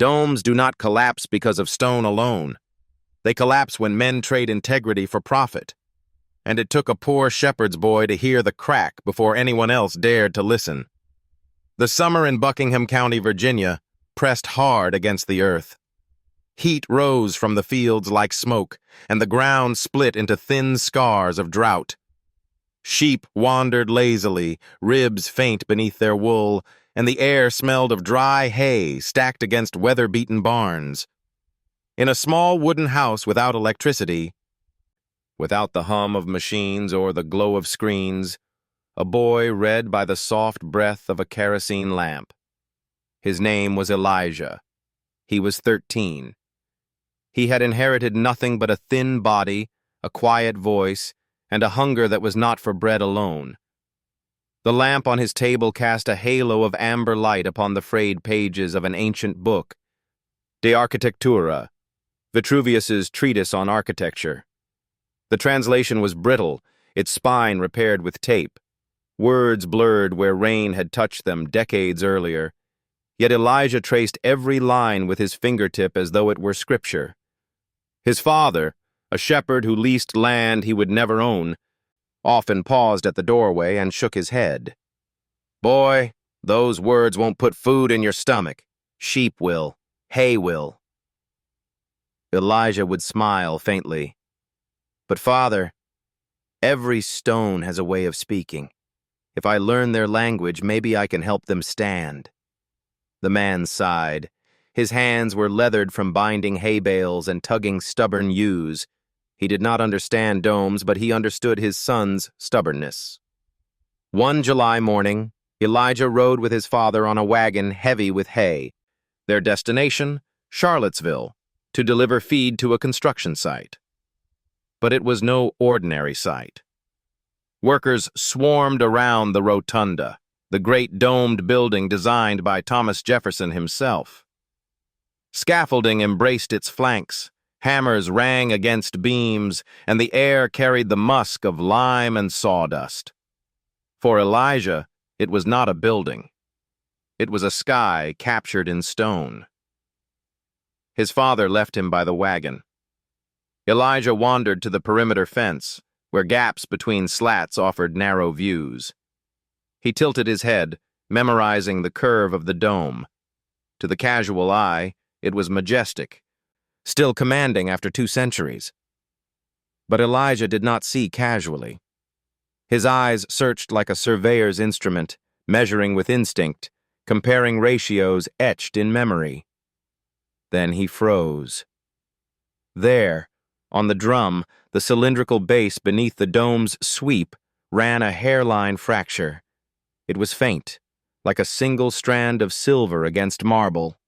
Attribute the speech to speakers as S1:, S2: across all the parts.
S1: Domes do not collapse because of stone alone. They collapse when men trade integrity for profit. And it took a poor shepherd's boy to hear the crack before anyone else dared to listen. The summer in Buckingham County, Virginia, pressed hard against the earth. Heat rose from the fields like smoke, and the ground split into thin scars of drought. Sheep wandered lazily, ribs faint beneath their wool, and the air smelled of dry hay stacked against weather-beaten barns. In a small wooden house without electricity, without the hum of machines or the glow of screens, a boy read by the soft breath of a kerosene lamp. His name was Elijah. He was 13. He had inherited nothing but a thin body, a quiet voice, and a hunger that was not for bread alone. The lamp on his table cast a halo of amber light upon the frayed pages of an ancient book, De Architectura, Vitruvius's treatise on architecture. The translation was brittle, its spine repaired with tape. Words blurred where rain had touched them decades earlier. Yet Elijah traced every line with his fingertip as though it were scripture. His father, a shepherd who leased land he would never own, often paused at the doorway and shook his head. "Boy, those words won't put food in your stomach. Sheep will. Hay will." Elijah would smile faintly. "But Father, every stone has a way of speaking. If I learn their language, maybe I can help them stand." The man sighed. His hands were leathered from binding hay bales and tugging stubborn ewes. He did not understand domes, but he understood his son's stubbornness. One July morning, Elijah rode with his father on a wagon heavy with hay. Their destination, Charlottesville, to deliver feed to a construction site. But it was no ordinary site. Workers swarmed around the rotunda, the great domed building designed by Thomas Jefferson himself. Scaffolding embraced its flanks, hammers rang against beams, and the air carried the musk of lime and sawdust. For Elijah, it was not a building. It was a sky captured in stone. His father left him by the wagon. Elijah wandered to the perimeter fence, where gaps between slats offered narrow views. He tilted his head, memorizing the curve of the dome. To the casual eye, it was majestic, still commanding after 2 centuries. But Elijah did not see casually. His eyes searched like a surveyor's instrument, measuring with instinct, comparing ratios etched in memory. Then he froze. There, on the drum, the cylindrical base beneath the dome's sweep, ran a hairline fracture. It was faint, like a single strand of silver against marble.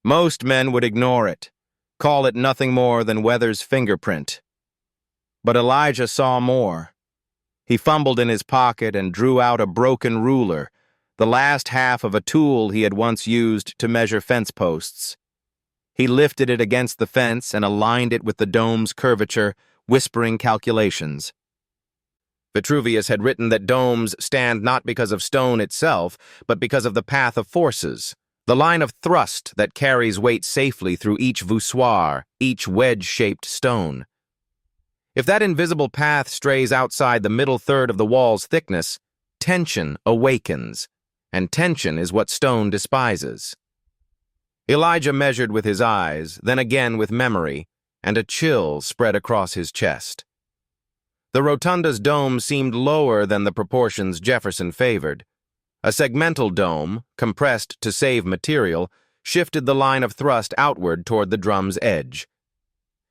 S1: Most men would ignore it, call it nothing more than weather's fingerprint. But Elijah saw more. He fumbled in his pocket and drew out a broken ruler, the last half of a tool he had once used to measure fence posts. He lifted it against the fence and aligned it with the dome's curvature, whispering calculations. Vitruvius had written that domes stand not because of stone itself, but because of the path of forces, the line of thrust that carries weight safely through each voussoir, each wedge-shaped stone. If that invisible path strays outside the middle third of the wall's thickness, tension awakens, and tension is what stone despises. Elijah measured with his eyes, then again with memory, and a chill spread across his chest. The rotunda's dome seemed lower than the proportions Jefferson favored. A segmental dome, compressed to save material, shifted the line of thrust outward toward the drum's edge.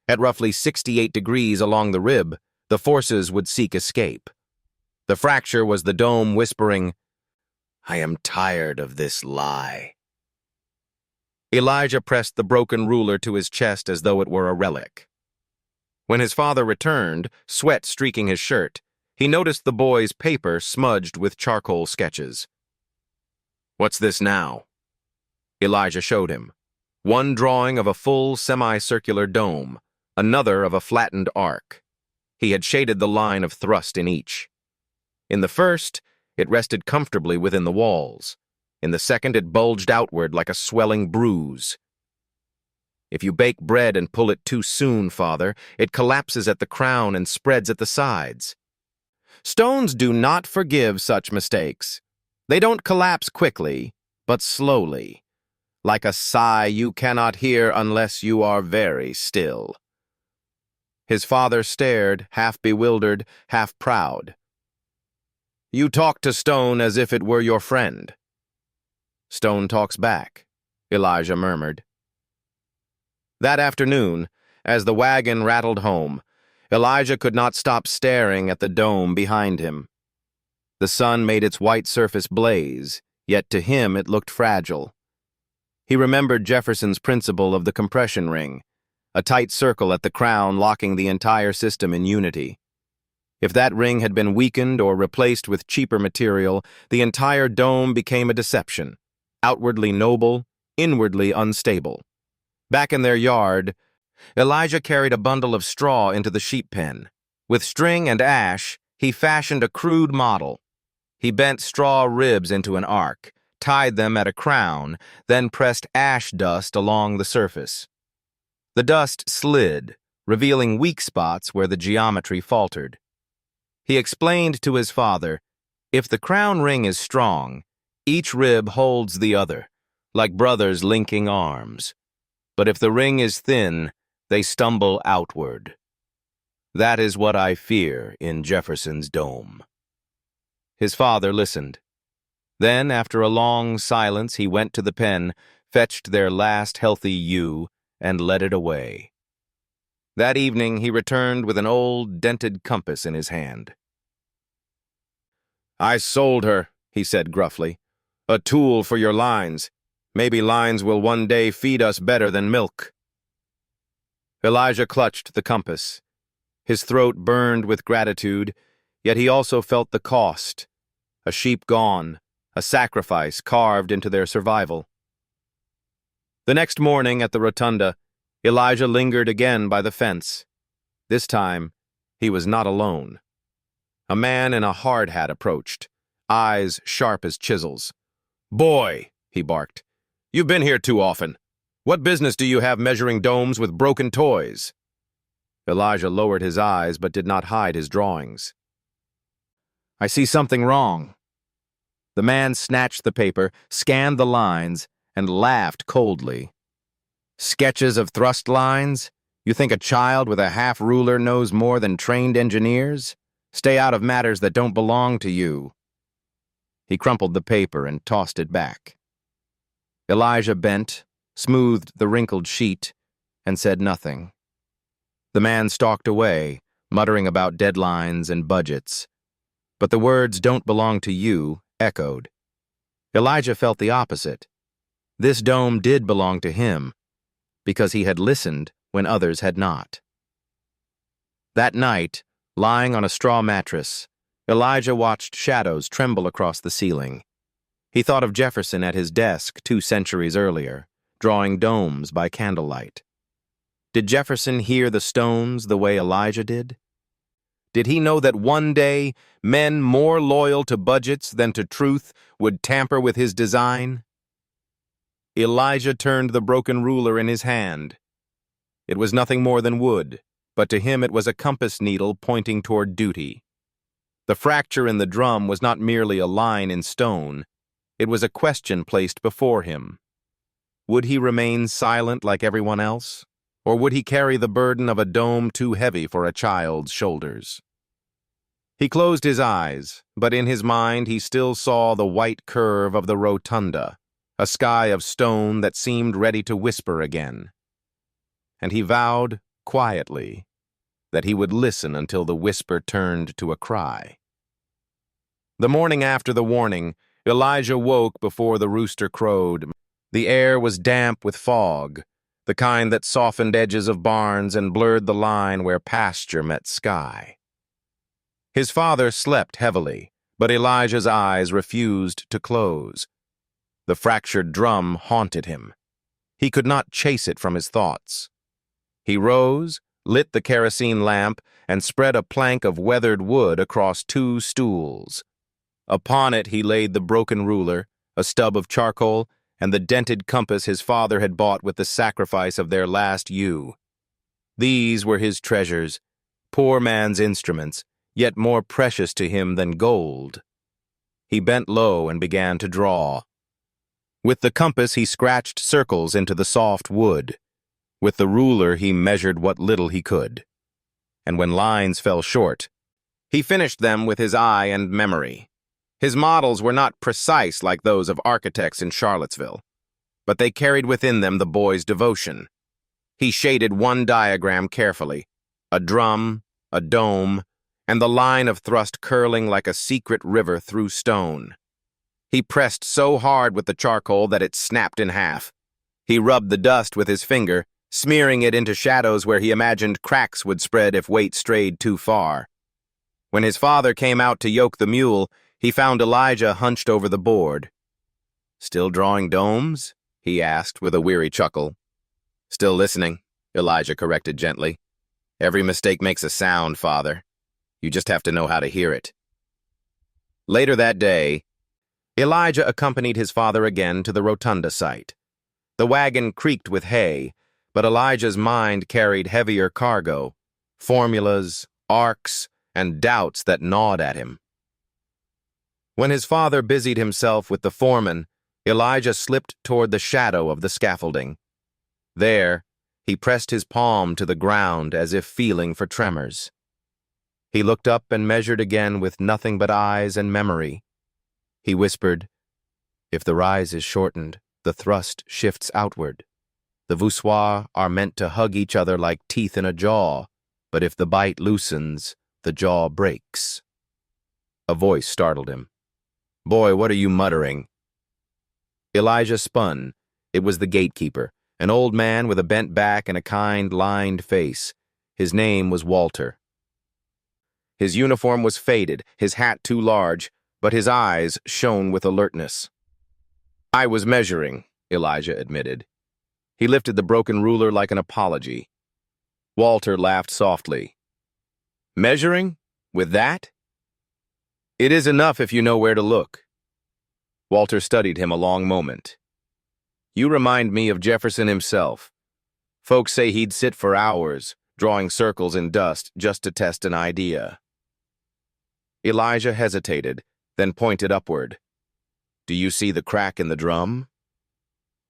S1: At roughly 68 degrees along the rib, the forces would seek escape. The fracture was the dome whispering, "I am tired of this lie." Elijah pressed the broken ruler to his chest as though it were a relic. When his father returned, sweat streaking his shirt, he noticed the boy's paper smudged with charcoal sketches. "What's this now?" Elijah showed him. One drawing of a full semicircular dome, another of a flattened arc. He had shaded the line of thrust in each. In the first, it rested comfortably within the walls. In the second, it bulged outward like a swelling bruise. If you bake bread and pull it too soon, father, it collapses at the crown and spreads at the sides. Stones do not forgive such mistakes. They don't collapse quickly, but slowly, like a sigh you cannot hear unless you are very still. His father stared, half bewildered, half proud. You talk to stone as if it were your friend. Stone talks back, Elijah murmured. That afternoon, as the wagon rattled home, Elijah could not stop staring at the dome behind him. The sun made its white surface blaze, yet to him it looked fragile. He remembered Jefferson's principle of the compression ring, a tight circle at the crown locking the entire system in unity. If that ring had been weakened or replaced with cheaper material, the entire dome became a deception, outwardly noble, inwardly unstable. Back in their yard, Elijah carried a bundle of straw into the sheep pen. With string and ash, he fashioned a crude model. He bent straw ribs into an arc, tied them at a crown, then pressed ash dust along the surface. The dust slid, revealing weak spots where the geometry faltered. He explained to his father, if the crown ring is strong, each rib holds the other, like brothers linking arms. But if the ring is thin, they stumble outward. That is what I fear in Jefferson's dome. His father listened. Then, after a long silence, he went to the pen, fetched their last healthy ewe, and led it away. That evening he returned with an old, dented compass in his hand. I sold her, he said gruffly. A tool for your lines. Maybe lines will one day feed us better than milk. Elijah clutched the compass. His throat burned with gratitude, yet he also felt the cost. A sheep gone, a sacrifice carved into their survival. The next morning at the rotunda, Elijah lingered again by the fence. This time, he was not alone. A man in a hard hat approached, eyes sharp as chisels. Boy, he barked, you've been here too often. What business do you have measuring domes with broken toys? Elijah lowered his eyes but did not hide his drawings. I see something wrong. The man snatched the paper, scanned the lines, and laughed coldly. Sketches of thrust lines? You think a child with a half-ruler knows more than trained engineers? Stay out of matters that don't belong to you. He crumpled the paper and tossed it back. Elijah bent, smoothed the wrinkled sheet, and said nothing. The man stalked away, muttering about deadlines and budgets. But the words "don't belong to you" echoed. Elijah felt the opposite. This dome did belong to him, because he had listened when others had not. That night, lying on a straw mattress, Elijah watched shadows tremble across the ceiling. He thought of Jefferson at his desk 2 centuries earlier, drawing domes by candlelight. Did Jefferson hear the stones the way Elijah did? Did he know that one day, men more loyal to budgets than to truth would tamper with his design? Elijah turned the broken ruler in his hand. It was nothing more than wood, but to him it was a compass needle pointing toward duty. The fracture in the drum was not merely a line in stone. It was a question placed before him. Would he remain silent like everyone else? Or would he carry the burden of a dome too heavy for a child's shoulders? He closed his eyes, but in his mind he still saw the white curve of the rotunda, a sky of stone that seemed ready to whisper again. And he vowed, quietly, that he would listen until the whisper turned to a cry. The morning after the warning, Elijah woke before the rooster crowed. The air was damp with fog, the kind that softened edges of barns and blurred the line where pasture met sky. His father slept heavily, but Elijah's eyes refused to close. The fractured drum haunted him. He could not chase it from his thoughts. He rose, lit the kerosene lamp, and spread a plank of weathered wood across 2 stools. Upon it he laid the broken ruler, a stub of charcoal, and the dented compass his father had bought with the sacrifice of their last ewe. These were his treasures, poor man's instruments, yet more precious to him than gold. He bent low and began to draw. With the compass he scratched circles into the soft wood. With the ruler he measured what little he could. And when lines fell short, he finished them with his eye and memory. His models were not precise like those of architects in Charlottesville, but they carried within them the boy's devotion. He shaded one diagram carefully, a drum, a dome, and the line of thrust curling like a secret river through stone. He pressed so hard with the charcoal that it snapped in half. He rubbed the dust with his finger, smearing it into shadows where he imagined cracks would spread if weight strayed too far. When his father came out to yoke the mule, he found Elijah hunched over the board. "Still drawing domes?" he asked with a weary chuckle. "Still listening," Elijah corrected gently. "Every mistake makes a sound, Father. You just have to know how to hear it." Later that day, Elijah accompanied his father again to the rotunda site. The wagon creaked with hay, but Elijah's mind carried heavier cargo, formulas, arcs, and doubts that gnawed at him. When his father busied himself with the foreman, Elijah slipped toward the shadow of the scaffolding. There, he pressed his palm to the ground as if feeling for tremors. He looked up and measured again with nothing but eyes and memory. He whispered, "If the rise is shortened, the thrust shifts outward. The voussoirs are meant to hug each other like teeth in a jaw, but if the bite loosens, the jaw breaks." A voice startled him. "Boy, what are you muttering?" Elijah spun. It was the gatekeeper, an old man with a bent back and a kind, lined face. His name was Walter. His uniform was faded, his hat too large, but his eyes shone with alertness. "I was measuring," Elijah admitted. He lifted the broken ruler like an apology. Walter laughed softly. "Measuring? With that? It is enough if you know where to look." Walter studied him a long moment. "You remind me of Jefferson himself. Folks say he'd sit for hours, drawing circles in dust just to test an idea." Elijah hesitated, then pointed upward. "Do you see the crack in the drum?"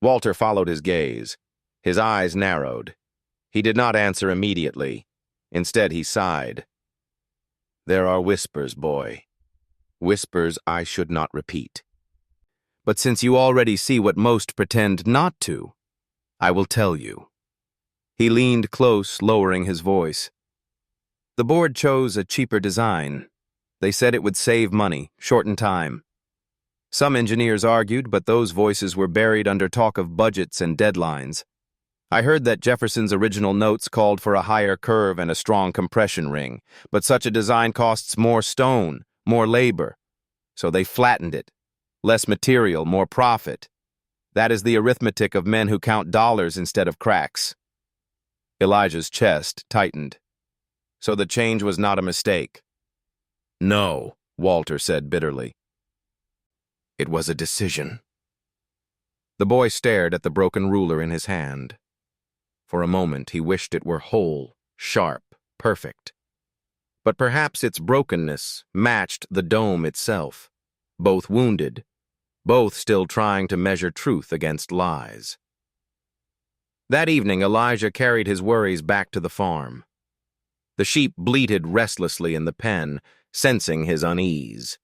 S1: Walter followed his gaze. His eyes narrowed. He did not answer immediately. Instead, he sighed. "There are whispers, boy. Whispers I should not repeat. But since you already see what most pretend not to, I will tell you." He leaned close, lowering his voice. "The board chose a cheaper design. They said it would save money, shorten time. Some engineers argued, but those voices were buried under talk of budgets and deadlines. I heard that Jefferson's original notes called for a higher curve and a strong compression ring, but such a design costs more stone, more labor. So they flattened it. Less material, more profit. That is the arithmetic of men who count dollars instead of cracks." Elijah's chest tightened. "So the change was not a mistake?" "No," Walter said bitterly. "It was a decision." The boy stared at the broken ruler in his hand. For a moment he wished it were whole, sharp, perfect. But perhaps its brokenness matched the dome itself, both wounded, both still trying to measure truth against lies. That evening Elijah carried his worries back to the farm. The sheep bleated restlessly in the pen, sensing his unease.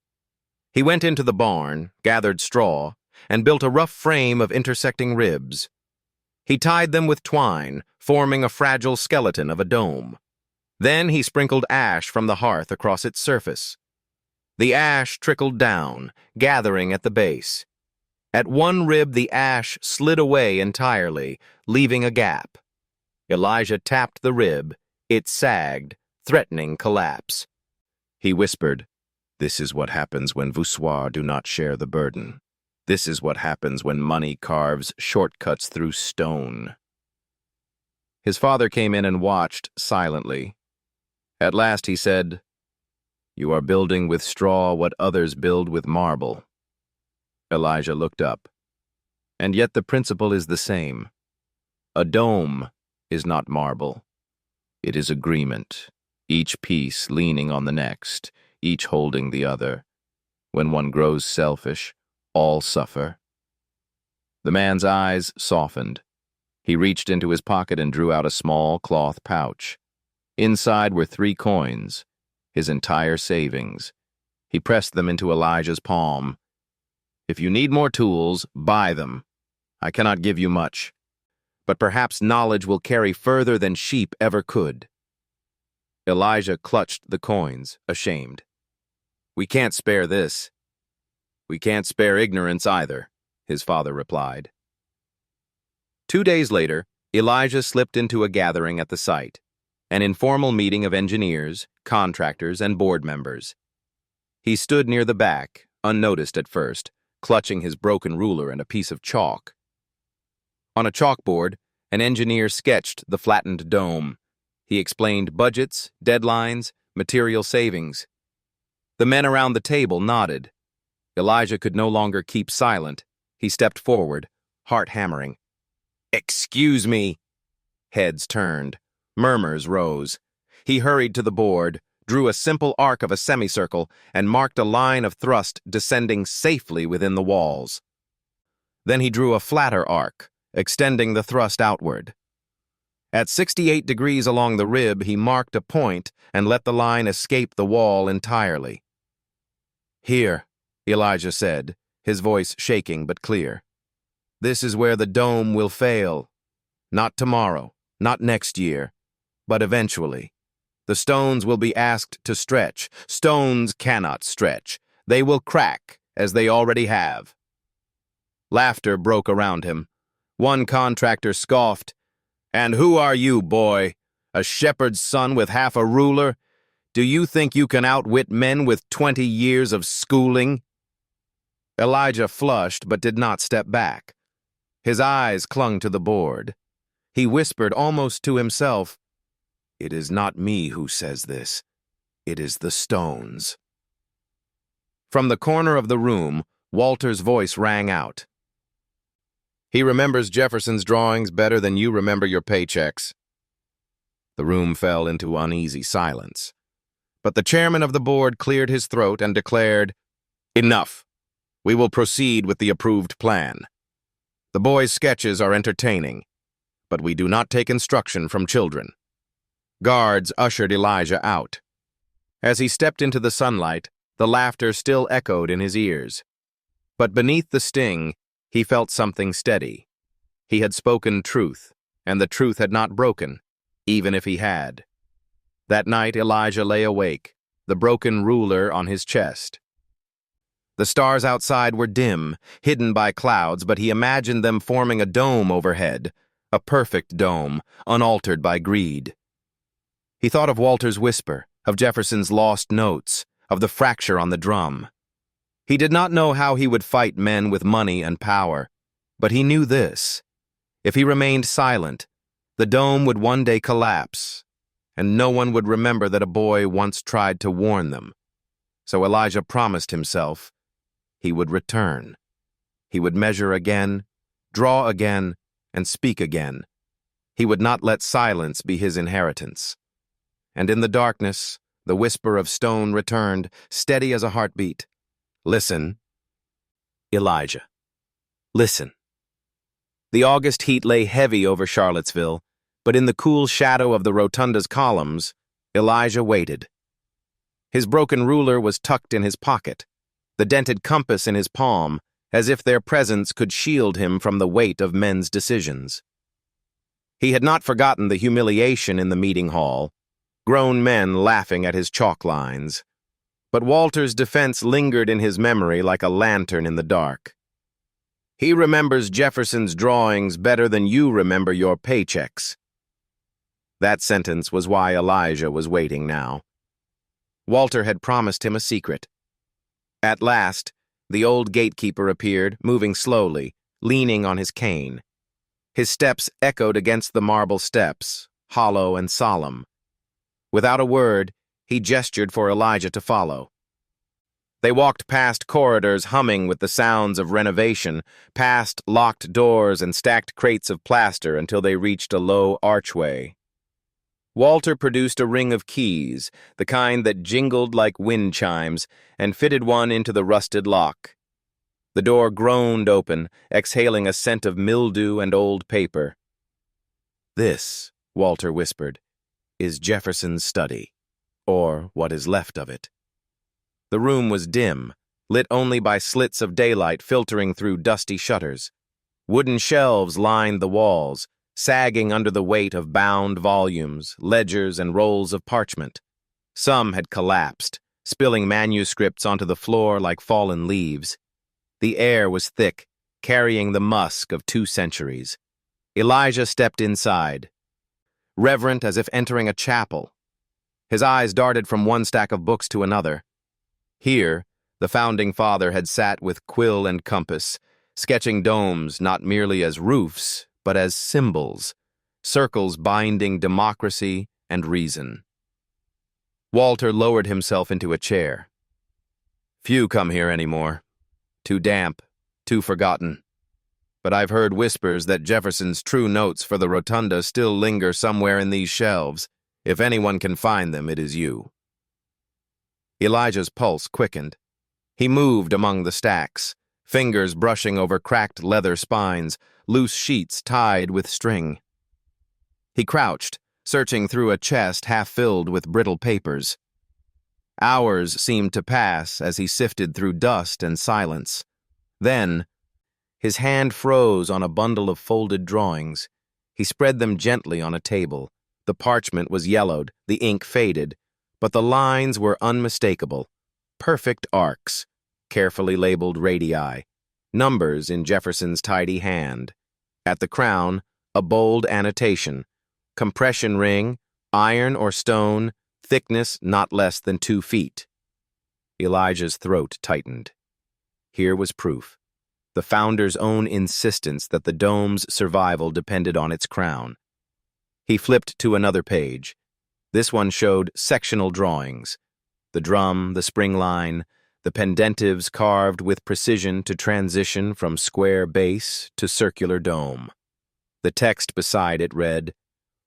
S1: He went into the barn, gathered straw, and built a rough frame of intersecting ribs. He tied them with twine, forming a fragile skeleton of a dome. Then he sprinkled ash from the hearth across its surface. The ash trickled down, gathering at the base. At one rib the ash slid away entirely, leaving a gap. Elijah tapped the rib. It sagged, threatening collapse. He whispered, "This is what happens when voussoirs do not share the burden. This is what happens when money carves shortcuts through stone." His father came in and watched silently. At last he said, "You are building with straw what others build with marble." Elijah looked up. And yet the principle is the same. A dome is not marble. It is agreement, each piece leaning on the next, each holding the other. When one grows selfish, all suffer. The man's eyes softened. He reached into his pocket and drew out a small cloth pouch. Inside were 3 coins, his entire savings. He pressed them into Elijah's palm. "If you need more tools, buy them. I cannot give you much, but perhaps knowledge will carry further than sheep ever could." Elijah clutched the coins, ashamed. "We can't spare this." "We can't spare ignorance either," his father replied. 2 days later, Elijah slipped into a gathering at the site, an informal meeting of engineers, contractors, and board members. He stood near the back, unnoticed at first, clutching his broken ruler and a piece of chalk. On a chalkboard, an engineer sketched the flattened dome. He explained budgets, deadlines, material savings. The men around the table nodded. Elijah could no longer keep silent. He stepped forward, heart hammering. "Excuse me." Heads turned. Murmurs rose. He hurried to the board, drew a simple arc of a semicircle, and marked a line of thrust descending safely within the walls. Then he drew a flatter arc, extending the thrust outward. At 68 degrees along the rib, he marked a point and let the line escape the wall entirely. "Here," Elijah said, his voice shaking but clear. "This is where the dome will fail. Not tomorrow, not next year, but eventually. The stones will be asked to stretch. Stones cannot stretch. They will crack, as they already have." Laughter broke around him. One contractor scoffed, "And who are you, boy? A shepherd's son with half a ruler? Do you think you can outwit men with 20 years of schooling?" Elijah flushed but did not step back. His eyes clung to the board. He whispered almost to himself, "It is not me who says this. It is the stones." From the corner of the room, Walter's voice rang out. "He remembers Jefferson's drawings better than you remember your paychecks." The room fell into uneasy silence. But the chairman of the board cleared his throat and declared, "Enough. We will proceed with the approved plan. The boys' sketches are entertaining, but we do not take instruction from children." Guards ushered Elijah out. As he stepped into the sunlight, the laughter still echoed in his ears. But beneath the sting, he felt something steady. He had spoken truth, and the truth had not broken, even if he had. That night Elijah lay awake, the broken ruler on his chest. The stars outside were dim, hidden by clouds, but he imagined them forming a dome overhead, a perfect dome, unaltered by greed. He thought of Walter's whisper, of Jefferson's lost notes, of the fracture on the drum. He did not know how he would fight men with money and power, but he knew this. If he remained silent, the dome would one day collapse, and no one would remember that a boy once tried to warn them. So Elijah promised himself he would return. He would measure again, draw again, and speak again. He would not let silence be his inheritance. And in the darkness, the whisper of stone returned, steady as a heartbeat. "Listen, Elijah. Listen." The August heat lay heavy over Charlottesville, but in the cool shadow of the rotunda's columns, Elijah waited. His broken ruler was tucked in his pocket, the dented compass in his palm, as if their presence could shield him from the weight of men's decisions. He had not forgotten the humiliation in the meeting hall, grown men laughing at his chalk lines. But Walter's defense lingered in his memory like a lantern in the dark. "He remembers Jefferson's drawings better than you remember your paychecks." That sentence was why Elijah was waiting now. Walter had promised him a secret. At last, the old gatekeeper appeared, moving slowly, leaning on his cane. His steps echoed against the marble steps, hollow and solemn. Without a word, he gestured for Elijah to follow. They walked past corridors humming with the sounds of renovation, past locked doors and stacked crates of plaster until they reached a low archway. Walter produced a ring of keys, the kind that jingled like wind chimes, and fitted one into the rusted lock. The door groaned open, exhaling a scent of mildew and old paper. "This," Walter whispered, "is Jefferson's study, or what is left of it." The room was dim, lit only by slits of daylight filtering through dusty shutters. Wooden shelves lined the walls, sagging under the weight of bound volumes, ledgers, and rolls of parchment. Some had collapsed, spilling manuscripts onto the floor like fallen leaves. The air was thick, carrying the musk of 2 centuries. Elijah stepped inside, reverent as if entering a chapel. His eyes darted from one stack of books to another. Here, the founding father had sat with quill and compass, sketching domes not merely as roofs, but as symbols, circles binding democracy and reason. Walter lowered himself into a chair. "Few come here anymore. Too damp, too forgotten. But I've heard whispers that Jefferson's true notes for the rotunda still linger somewhere in these shelves. If anyone can find them, it is you." Elijah's pulse quickened. He moved among the stacks, fingers brushing over cracked leather spines, loose sheets tied with string. He crouched, searching through a chest half filled with brittle papers. Hours seemed to pass as he sifted through dust and silence. Then, his hand froze on a bundle of folded drawings. He spread them gently on a table. The parchment was yellowed, the ink faded, but the lines were unmistakable. Perfect arcs, carefully labeled radii, numbers in Jefferson's tidy hand. At the crown, a bold annotation: compression ring, iron or stone, thickness not less than 2 feet. Elijah's throat tightened. Here was proof. The founder's own insistence that the dome's survival depended on its crown. He flipped to another page. This one showed sectional drawings: the drum, the spring line, the pendentives carved with precision to transition from square base to circular dome. The text beside it read,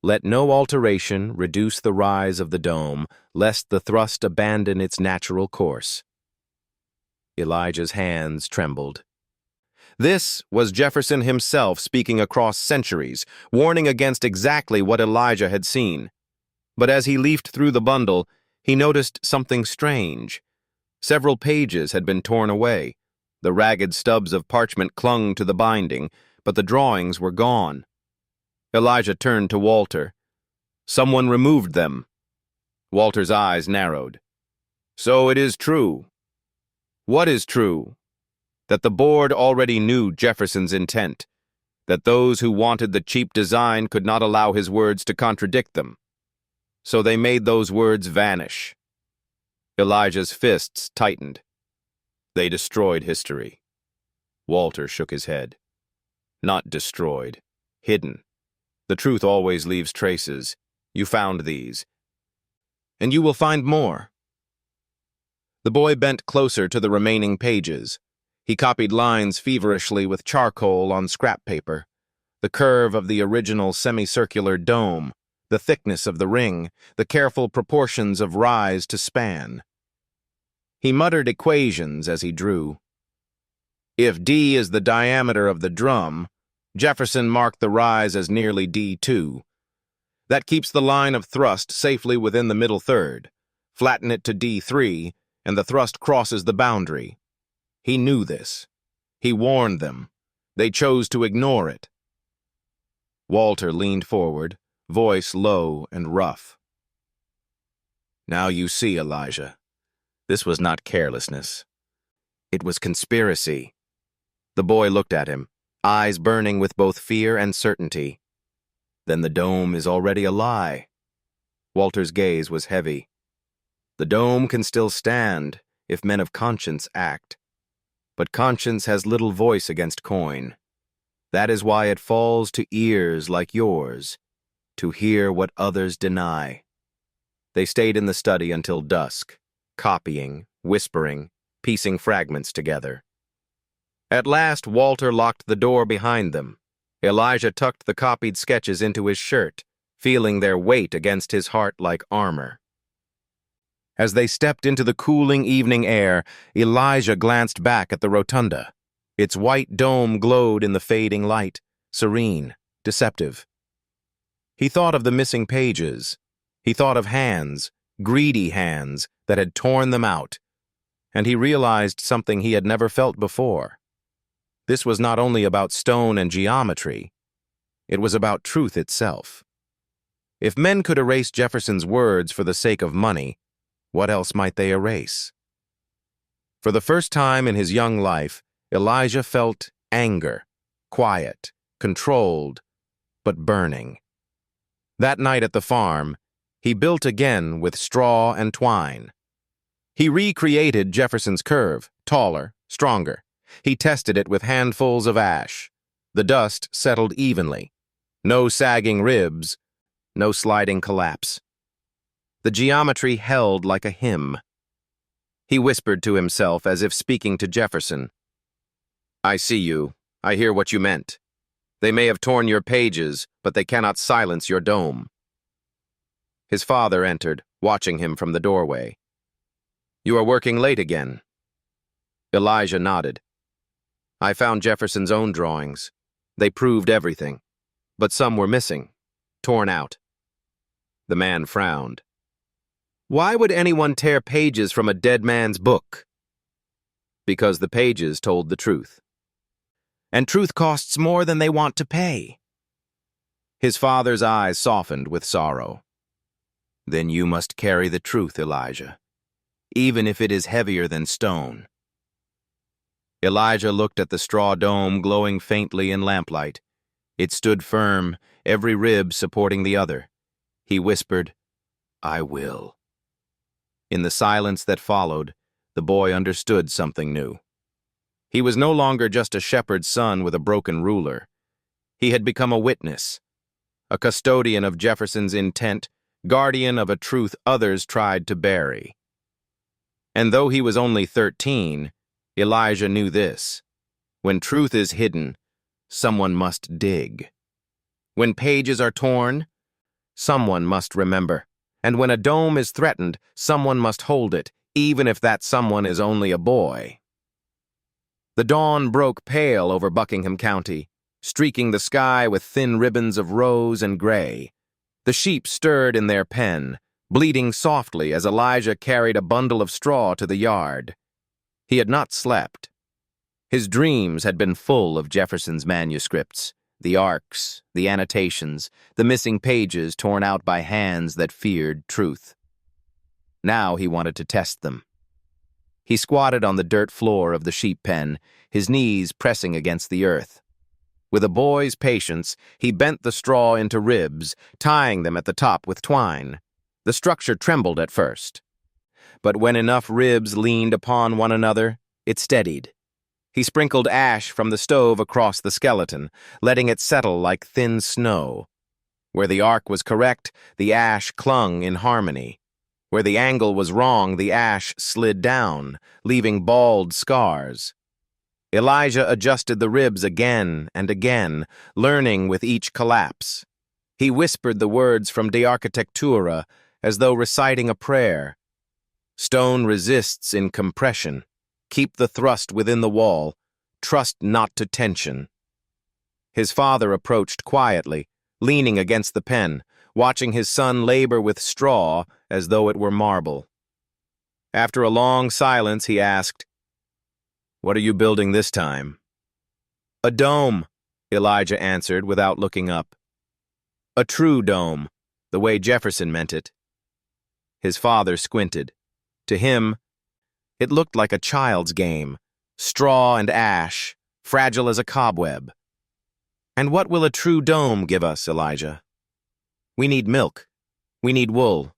S1: "Let no alteration reduce the rise of the dome, lest the thrust abandon its natural course." Elijah's hands trembled. This was Jefferson himself speaking across centuries, warning against exactly what Elijah had seen. But as he leafed through the bundle, he noticed something strange. Several pages had been torn away. The ragged stubs of parchment clung to the binding, but the drawings were gone. Elijah turned to Walter. "Someone removed them." Walter's eyes narrowed. "So it is true." "What is true?" "That the board already knew Jefferson's intent, that those who wanted the cheap design could not allow his words to contradict them. So they made those words vanish." Elijah's fists tightened. "They destroyed history." Walter shook his head. "Not destroyed. Hidden. The truth always leaves traces. You found these. And you will find more." The boy bent closer to the remaining pages. He copied lines feverishly with charcoal on scrap paper. The curve of the original semicircular dome, the thickness of the ring, the careful proportions of rise to span. He muttered equations as he drew. If D is the diameter of the drum, Jefferson marked the rise as nearly D2. That keeps the line of thrust safely within the middle third. Flatten it to D3, and the thrust crosses the boundary. He knew this. He warned them. They chose to ignore it. Walter leaned forward, voice low and rough. "Now you see, Elijah. This was not carelessness. It was conspiracy." The boy looked at him, eyes burning with both fear and certainty. "Then the dome is already a lie." Walter's gaze was heavy. "The dome can still stand if men of conscience act. But conscience has little voice against coin. That is why it falls to ears like yours, to hear what others deny." They stayed in the study until dusk, copying, whispering, piecing fragments together. At last, Walter locked the door behind them. Elijah tucked the copied sketches into his shirt, feeling their weight against his heart like armor. As they stepped into the cooling evening air, Elijah glanced back at the rotunda. Its white dome glowed in the fading light, serene, deceptive. He thought of the missing pages. He thought of hands, greedy hands, that had torn them out. And he realized something he had never felt before. This was not only about stone and geometry. It was about truth itself. If men could erase Jefferson's words for the sake of money, what else might they erase? For the first time in his young life, Elijah felt anger, quiet, controlled, but burning. That night at the farm, he built again with straw and twine. He recreated Jefferson's curve, taller, stronger. He tested it with handfuls of ash. The dust settled evenly. No sagging ribs, no sliding collapse. The geometry held like a hymn. He whispered to himself as if speaking to Jefferson. I see you. I hear what you meant. They may have torn your pages, but they cannot silence your dome. His father entered, watching him from the doorway. You are working late again. Elijah nodded. I found Jefferson's own drawings. They proved everything, but some were missing, torn out. The man frowned. Why would anyone tear pages from a dead man's book? Because the pages told the truth. And truth costs more than they want to pay. His father's eyes softened with sorrow. Then you must carry the truth, Elijah, even if it is heavier than stone. Elijah looked at the straw dome glowing faintly in lamplight. It stood firm, every rib supporting the other. He whispered, I will. In the silence that followed, the boy understood something new. He was no longer just a shepherd's son with a broken ruler. He had become a witness, a custodian of Jefferson's intent, guardian of a truth others tried to bury. And though he was only 13, Elijah knew this. When truth is hidden, someone must dig. When pages are torn, someone must remember. And when a dome is threatened, someone must hold it, even if that someone is only a boy. The dawn broke pale over Buckingham County, streaking the sky with thin ribbons of rose and gray. The sheep stirred in their pen, bleating softly as Elijah carried a bundle of straw to the yard. He had not slept. His dreams had been full of Jefferson's manuscripts, the arcs, the annotations, the missing pages torn out by hands that feared truth. Now he wanted to test them. He squatted on the dirt floor of the sheep pen, his knees pressing against the earth. With a boy's patience, he bent the straw into ribs, tying them at the top with twine. The structure trembled at first. But when enough ribs leaned upon one another, it steadied. He sprinkled ash from the stove across the skeleton, letting it settle like thin snow. Where the arc was correct, the ash clung in harmony. Where the angle was wrong, the ash slid down, leaving bald scars. Elijah adjusted the ribs again and again, learning with each collapse. He whispered the words from De Architectura as though reciting a prayer. Stone resists in compression. Keep the thrust within the wall. Trust not to tension. His father approached quietly, leaning against the pen, watching his son labor with straw as though it were marble. After a long silence, he asked, What are you building this time? A dome, Elijah answered without looking up. A true dome, the way Jefferson meant it. His father squinted. To him, it looked like a child's game, straw and ash, fragile as a cobweb. And what will a true dome give us, Elijah? We need milk. We need wool.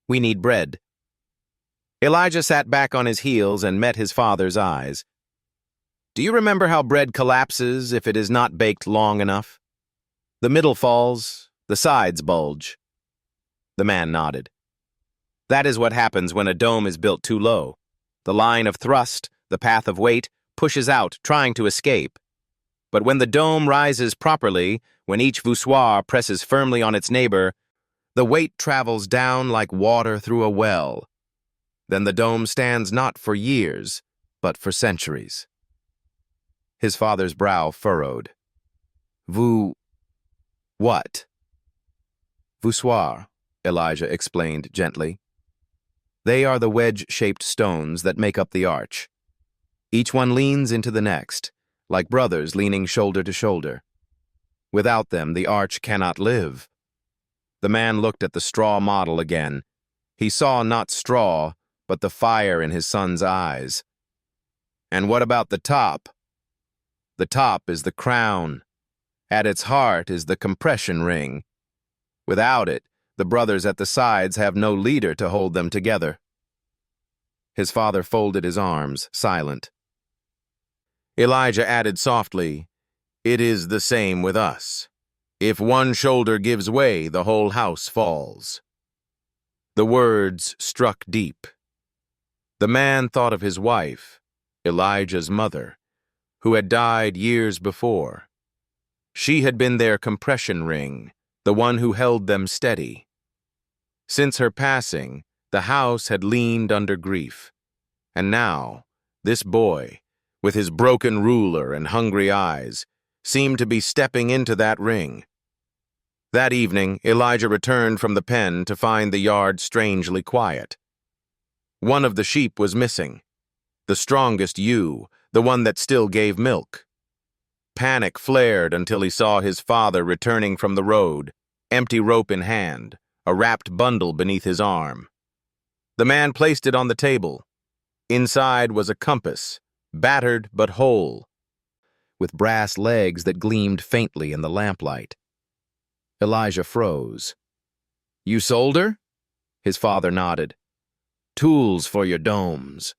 S1: We need bread. Elijah sat back on his heels and met his father's eyes. Do you remember how bread collapses if it is not baked long enough? The middle falls, the sides bulge. The man nodded. That is what happens when a dome is built too low. The line of thrust, the path of weight, pushes out, trying to escape. But when the dome rises properly, when each voussoir presses firmly on its neighbor, the weight travels down like water through a well. Then the dome stands not for years, but for centuries. His father's brow furrowed. What? Voussoir, Elijah explained gently. They are the wedge-shaped stones that make up the arch. Each one leans into the next, like brothers leaning shoulder to shoulder. Without them, the arch cannot live. The man looked at the straw model again. He saw not straw, but the fire in his son's eyes. And what about the top? The top is the crown. At its heart is the compression ring. Without it, the brothers at the sides have no leader to hold them together. His father folded his arms, silent. Elijah added softly, "It is the same with us. If one shoulder gives way, the whole house falls." The words struck deep. The man thought of his wife, Elijah's mother, who had died years before. She had been their compression ring, the one who held them steady. Since her passing, the house had leaned under grief. And now, this boy, with his broken ruler and hungry eyes, seemed to be stepping into that ring. That evening, Elijah returned from the pen to find the yard strangely quiet. One of the sheep was missing. The strongest ewe, the one that still gave milk. Panic flared until he saw his father returning from the road, empty rope in hand, a wrapped bundle beneath his arm. The man placed it on the table. Inside was a compass, battered but whole, with brass legs that gleamed faintly in the lamplight. Elijah froze. "You sold her?" His father nodded. "Tools for your domes.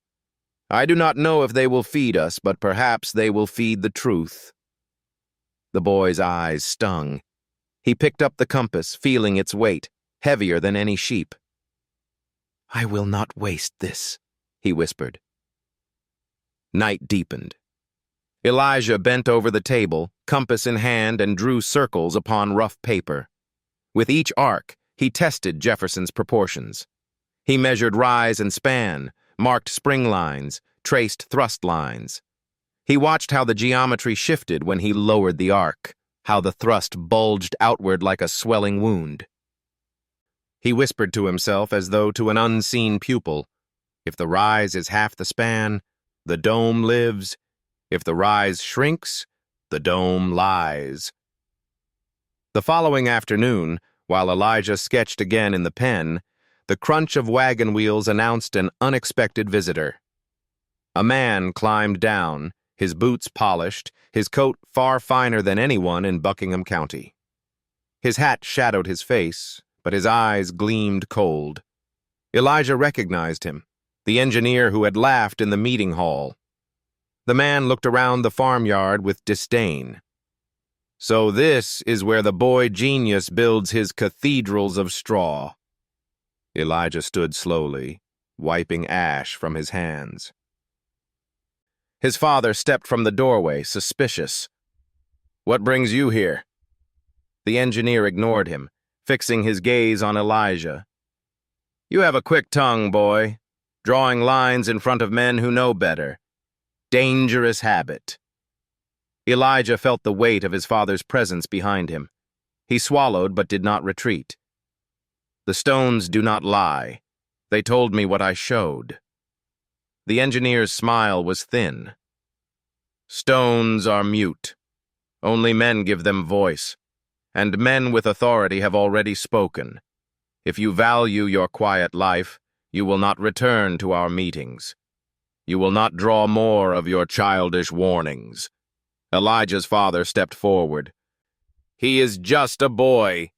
S1: I do not know if they will feed us, but perhaps they will feed the truth." The boy's eyes stung. He picked up the compass, feeling its weight, heavier than any sheep. "I will not waste this," he whispered. Night deepened. Elijah bent over the table, compass in hand, and drew circles upon rough paper. With each arc, he tested Jefferson's proportions. He measured rise and span, marked spring lines, traced thrust lines. He watched how the geometry shifted when he lowered the arc, how the thrust bulged outward like a swelling wound. He whispered to himself as though to an unseen pupil, "If the rise is half the span, the dome lives. If the rise shrinks, the dome lies." The following afternoon, while Elijah sketched again in the pen, the crunch of wagon wheels announced an unexpected visitor. A man climbed down, his boots polished, his coat far finer than anyone in Buckingham County. His hat shadowed his face, but his eyes gleamed cold. Elijah recognized him, the engineer who had laughed in the meeting hall. The man looked around the farmyard with disdain. "So this is where the boy genius builds his cathedrals of straw." Elijah stood slowly, wiping ash from his hands. His father stepped from the doorway, suspicious. "What brings you here?" The engineer ignored him, fixing his gaze on Elijah. "You have a quick tongue, boy, drawing lines in front of men who know better. Dangerous habit." Elijah felt the weight of his father's presence behind him. He swallowed but did not retreat. "The stones do not lie. They told me what I showed." The engineer's smile was thin. "Stones are mute. Only men give them voice, and men with authority have already spoken. If you value your quiet life, you will not return to our meetings. You will not draw more of your childish warnings." Elijah's father stepped forward. "He is just a boy."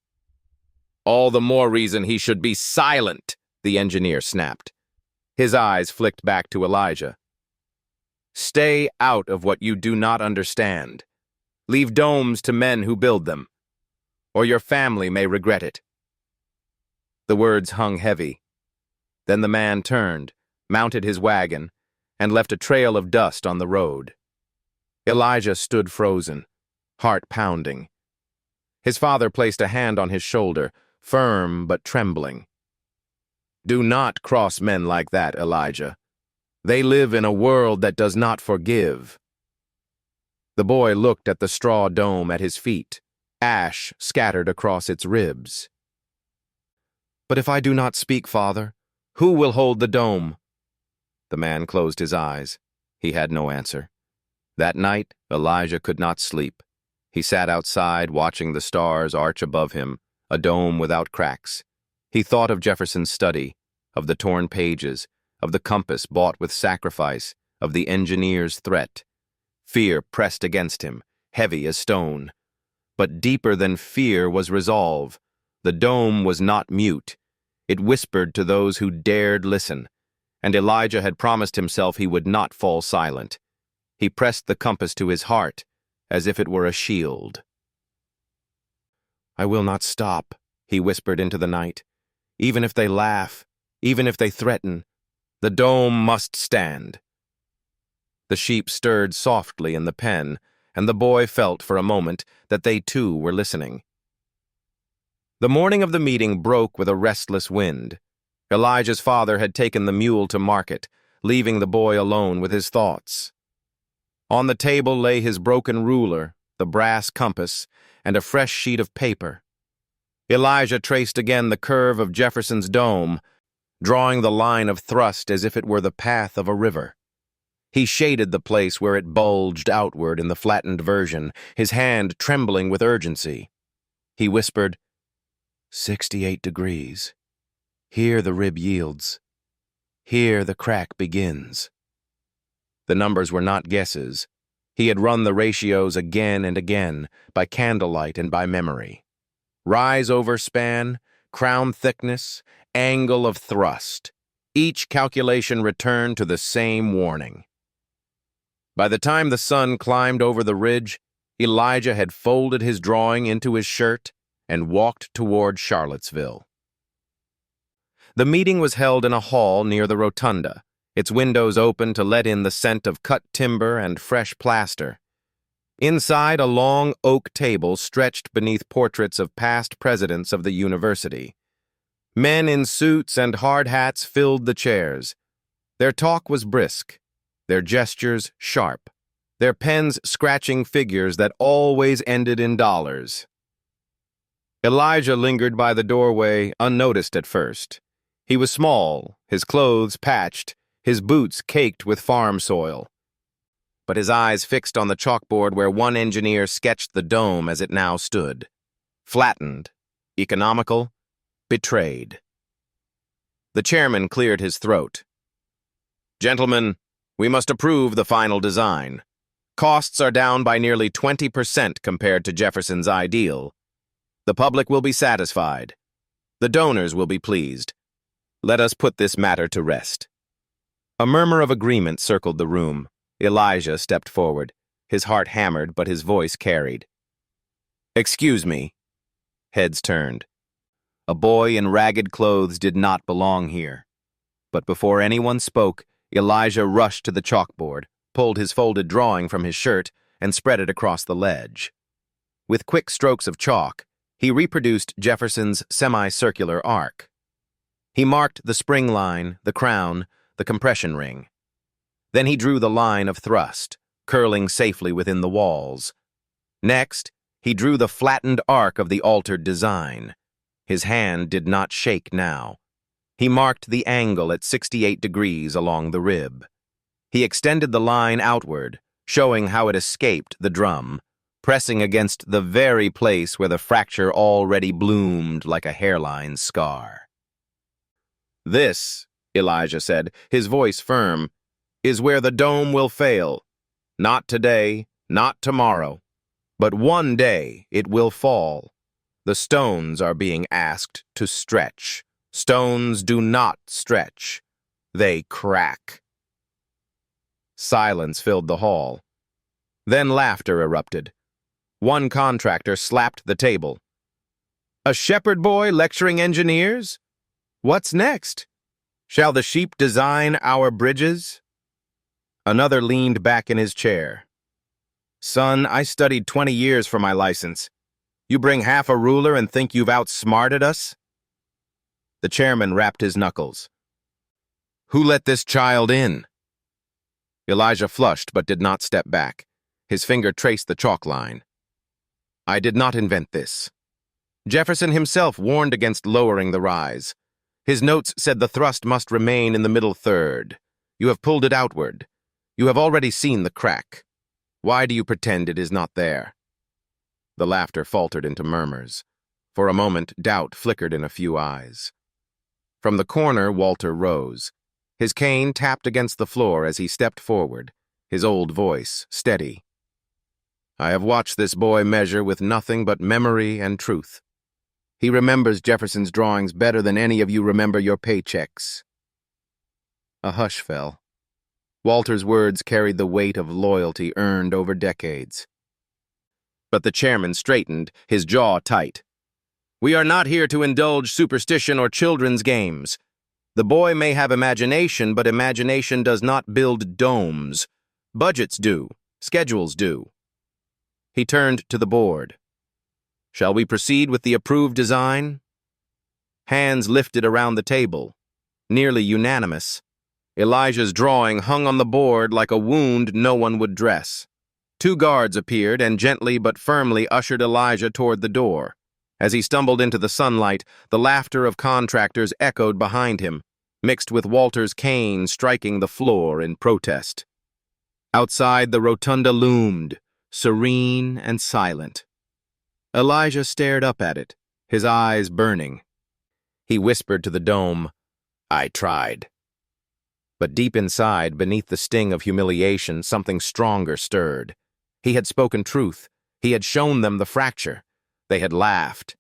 S1: "All the more reason he should be silent," the engineer snapped. His eyes flicked back to Elijah. "Stay out of what you do not understand. Leave domes to men who build them, or your family may regret it." The words hung heavy. Then the man turned, mounted his wagon, and left a trail of dust on the road. Elijah stood frozen, heart pounding. His father placed a hand on his shoulder, firm but trembling. "Do not cross men like that, Elijah. They live in a world that does not forgive." The boy looked at the straw dome at his feet, ash scattered across its ribs. "But if I do not speak, Father, who will hold the dome?" The man closed his eyes. He had no answer. That night, Elijah could not sleep. He sat outside, watching the stars arch above him, a dome without cracks. He thought of Jefferson's study, of the torn pages, of the compass bought with sacrifice, of the engineer's threat. Fear pressed against him, heavy as stone. But deeper than fear was resolve. The dome was not mute. It whispered to those who dared listen, and Elijah had promised himself he would not fall silent. He pressed the compass to his heart, as if it were a shield. "I will not stop," he whispered into the night. "Even if they laugh, even if they threaten, the dome must stand." The sheep stirred softly in the pen, and the boy felt for a moment that they too were listening. The morning of the meeting broke with a restless wind. Elijah's father had taken the mule to market, leaving the boy alone with his thoughts. On the table lay his broken ruler, the brass compass, and a fresh sheet of paper. Elijah traced again the curve of Jefferson's dome, drawing the line of thrust as if it were the path of a river. He shaded the place where it bulged outward in the flattened version, his hand trembling with urgency. He whispered, 68 degrees. Here the rib yields. Here the crack begins. The numbers were not guesses. He had run the ratios again and again, by candlelight and by memory. Rise over span, crown thickness, angle of thrust. Each calculation returned to the same warning. By the time the sun climbed over the ridge, Elijah had folded his drawing into his shirt and walked toward Charlottesville. The meeting was held in a hall near the rotunda, its windows open to let in the scent of cut timber and fresh plaster. Inside, a long oak table stretched beneath portraits of past presidents of the university. Men in suits and hard hats filled the chairs. Their talk was brisk, their gestures sharp, their pens scratching figures that always ended in dollars. Elijah lingered by the doorway, unnoticed at first. He was small, his clothes patched, his boots caked with farm soil. But his eyes fixed on the chalkboard where one engineer sketched the dome as it now stood. Flattened, economical, betrayed. The chairman cleared his throat. "Gentlemen, we must approve the final design. Costs are down by nearly 20% compared to Jefferson's ideal. The public will be satisfied. The donors will be pleased. Let us put this matter to rest." A murmur of agreement circled the room. Elijah stepped forward, his heart hammered but his voice carried. "Excuse me." Heads turned. A boy in ragged clothes did not belong here. But before anyone spoke, Elijah rushed to the chalkboard, pulled his folded drawing from his shirt, and spread it across the ledge. With quick strokes of chalk, he reproduced Jefferson's semicircular arc. He marked the spring line, the crown, the compression ring. Then he drew the line of thrust, curling safely within the walls. Next, he drew the flattened arc of the altered design. His hand did not shake now. He marked the angle at 68 degrees along the rib. He extended the line outward, showing how it escaped the drum, pressing against the very place where the fracture already bloomed like a hairline scar. "This," Elijah said, his voice firm, "is where the dome will fail. Not today, not tomorrow, but one day it will fall. The stones are being asked to stretch. Stones do not stretch. They crack." Silence filled the hall. Then laughter erupted. One contractor slapped the table. "A shepherd boy lecturing engineers? What's next? Shall the sheep design our bridges?" Another leaned back in his chair. Son, I studied 20 years for my license. You bring half a ruler and think you've outsmarted us? The chairman rapped his knuckles. Who let this child in? Elijah flushed but did not step back. His finger traced the chalk line. I did not invent this. Jefferson himself warned against lowering the rise. His notes said the thrust must remain in the middle third. You have pulled it outward. You have already seen the crack. Why do you pretend it is not there? The laughter faltered into murmurs. For a moment, doubt flickered in a few eyes. From the corner, Walter rose. His cane tapped against the floor as he stepped forward, his old voice steady. I have watched this boy measure with nothing but memory and truth. He remembers Jefferson's drawings better than any of you remember your paychecks. A hush fell. Walter's words carried the weight of loyalty earned over decades. But the chairman straightened, his jaw tight. We are not here to indulge superstition or children's games. The boy may have imagination, but imagination does not build domes. Budgets do. Schedules do. He turned to the board. Shall we proceed with the approved design? Hands lifted around the table, nearly unanimous. Elijah's drawing hung on the board like a wound no one would dress. 2 guards appeared and gently but firmly ushered Elijah toward the door. As he stumbled into the sunlight, the laughter of contractors echoed behind him, mixed with Walter's cane striking the floor in protest. Outside, the rotunda loomed, serene and silent. Elijah stared up at it, his eyes burning. He whispered to the dome, I tried. But deep inside, beneath the sting of humiliation, something stronger stirred. He had spoken truth. He had shown them the fracture. They had laughed.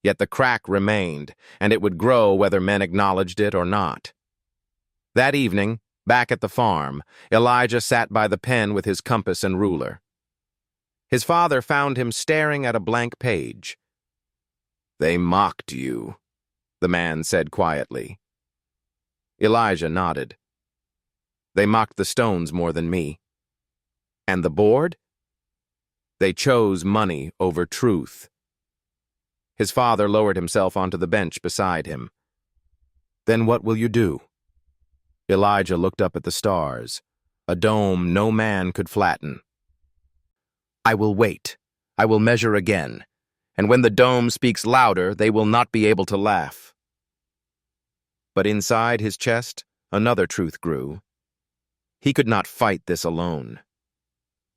S1: Yet the crack remained, and it would grow whether men acknowledged it or not. That evening, back at the farm, Elijah sat by the pen with his compass and ruler. His father found him staring at a blank page. They mocked you, the man said quietly. Elijah nodded. They mocked the stones more than me. And the board? They chose money over truth. His father lowered himself onto the bench beside him. Then what will you do? Elijah looked up at the stars, a dome no man could flatten. I will wait. I will measure again. And when the dome speaks louder, they will not be able to laugh. But inside his chest, another truth grew. He could not fight this alone.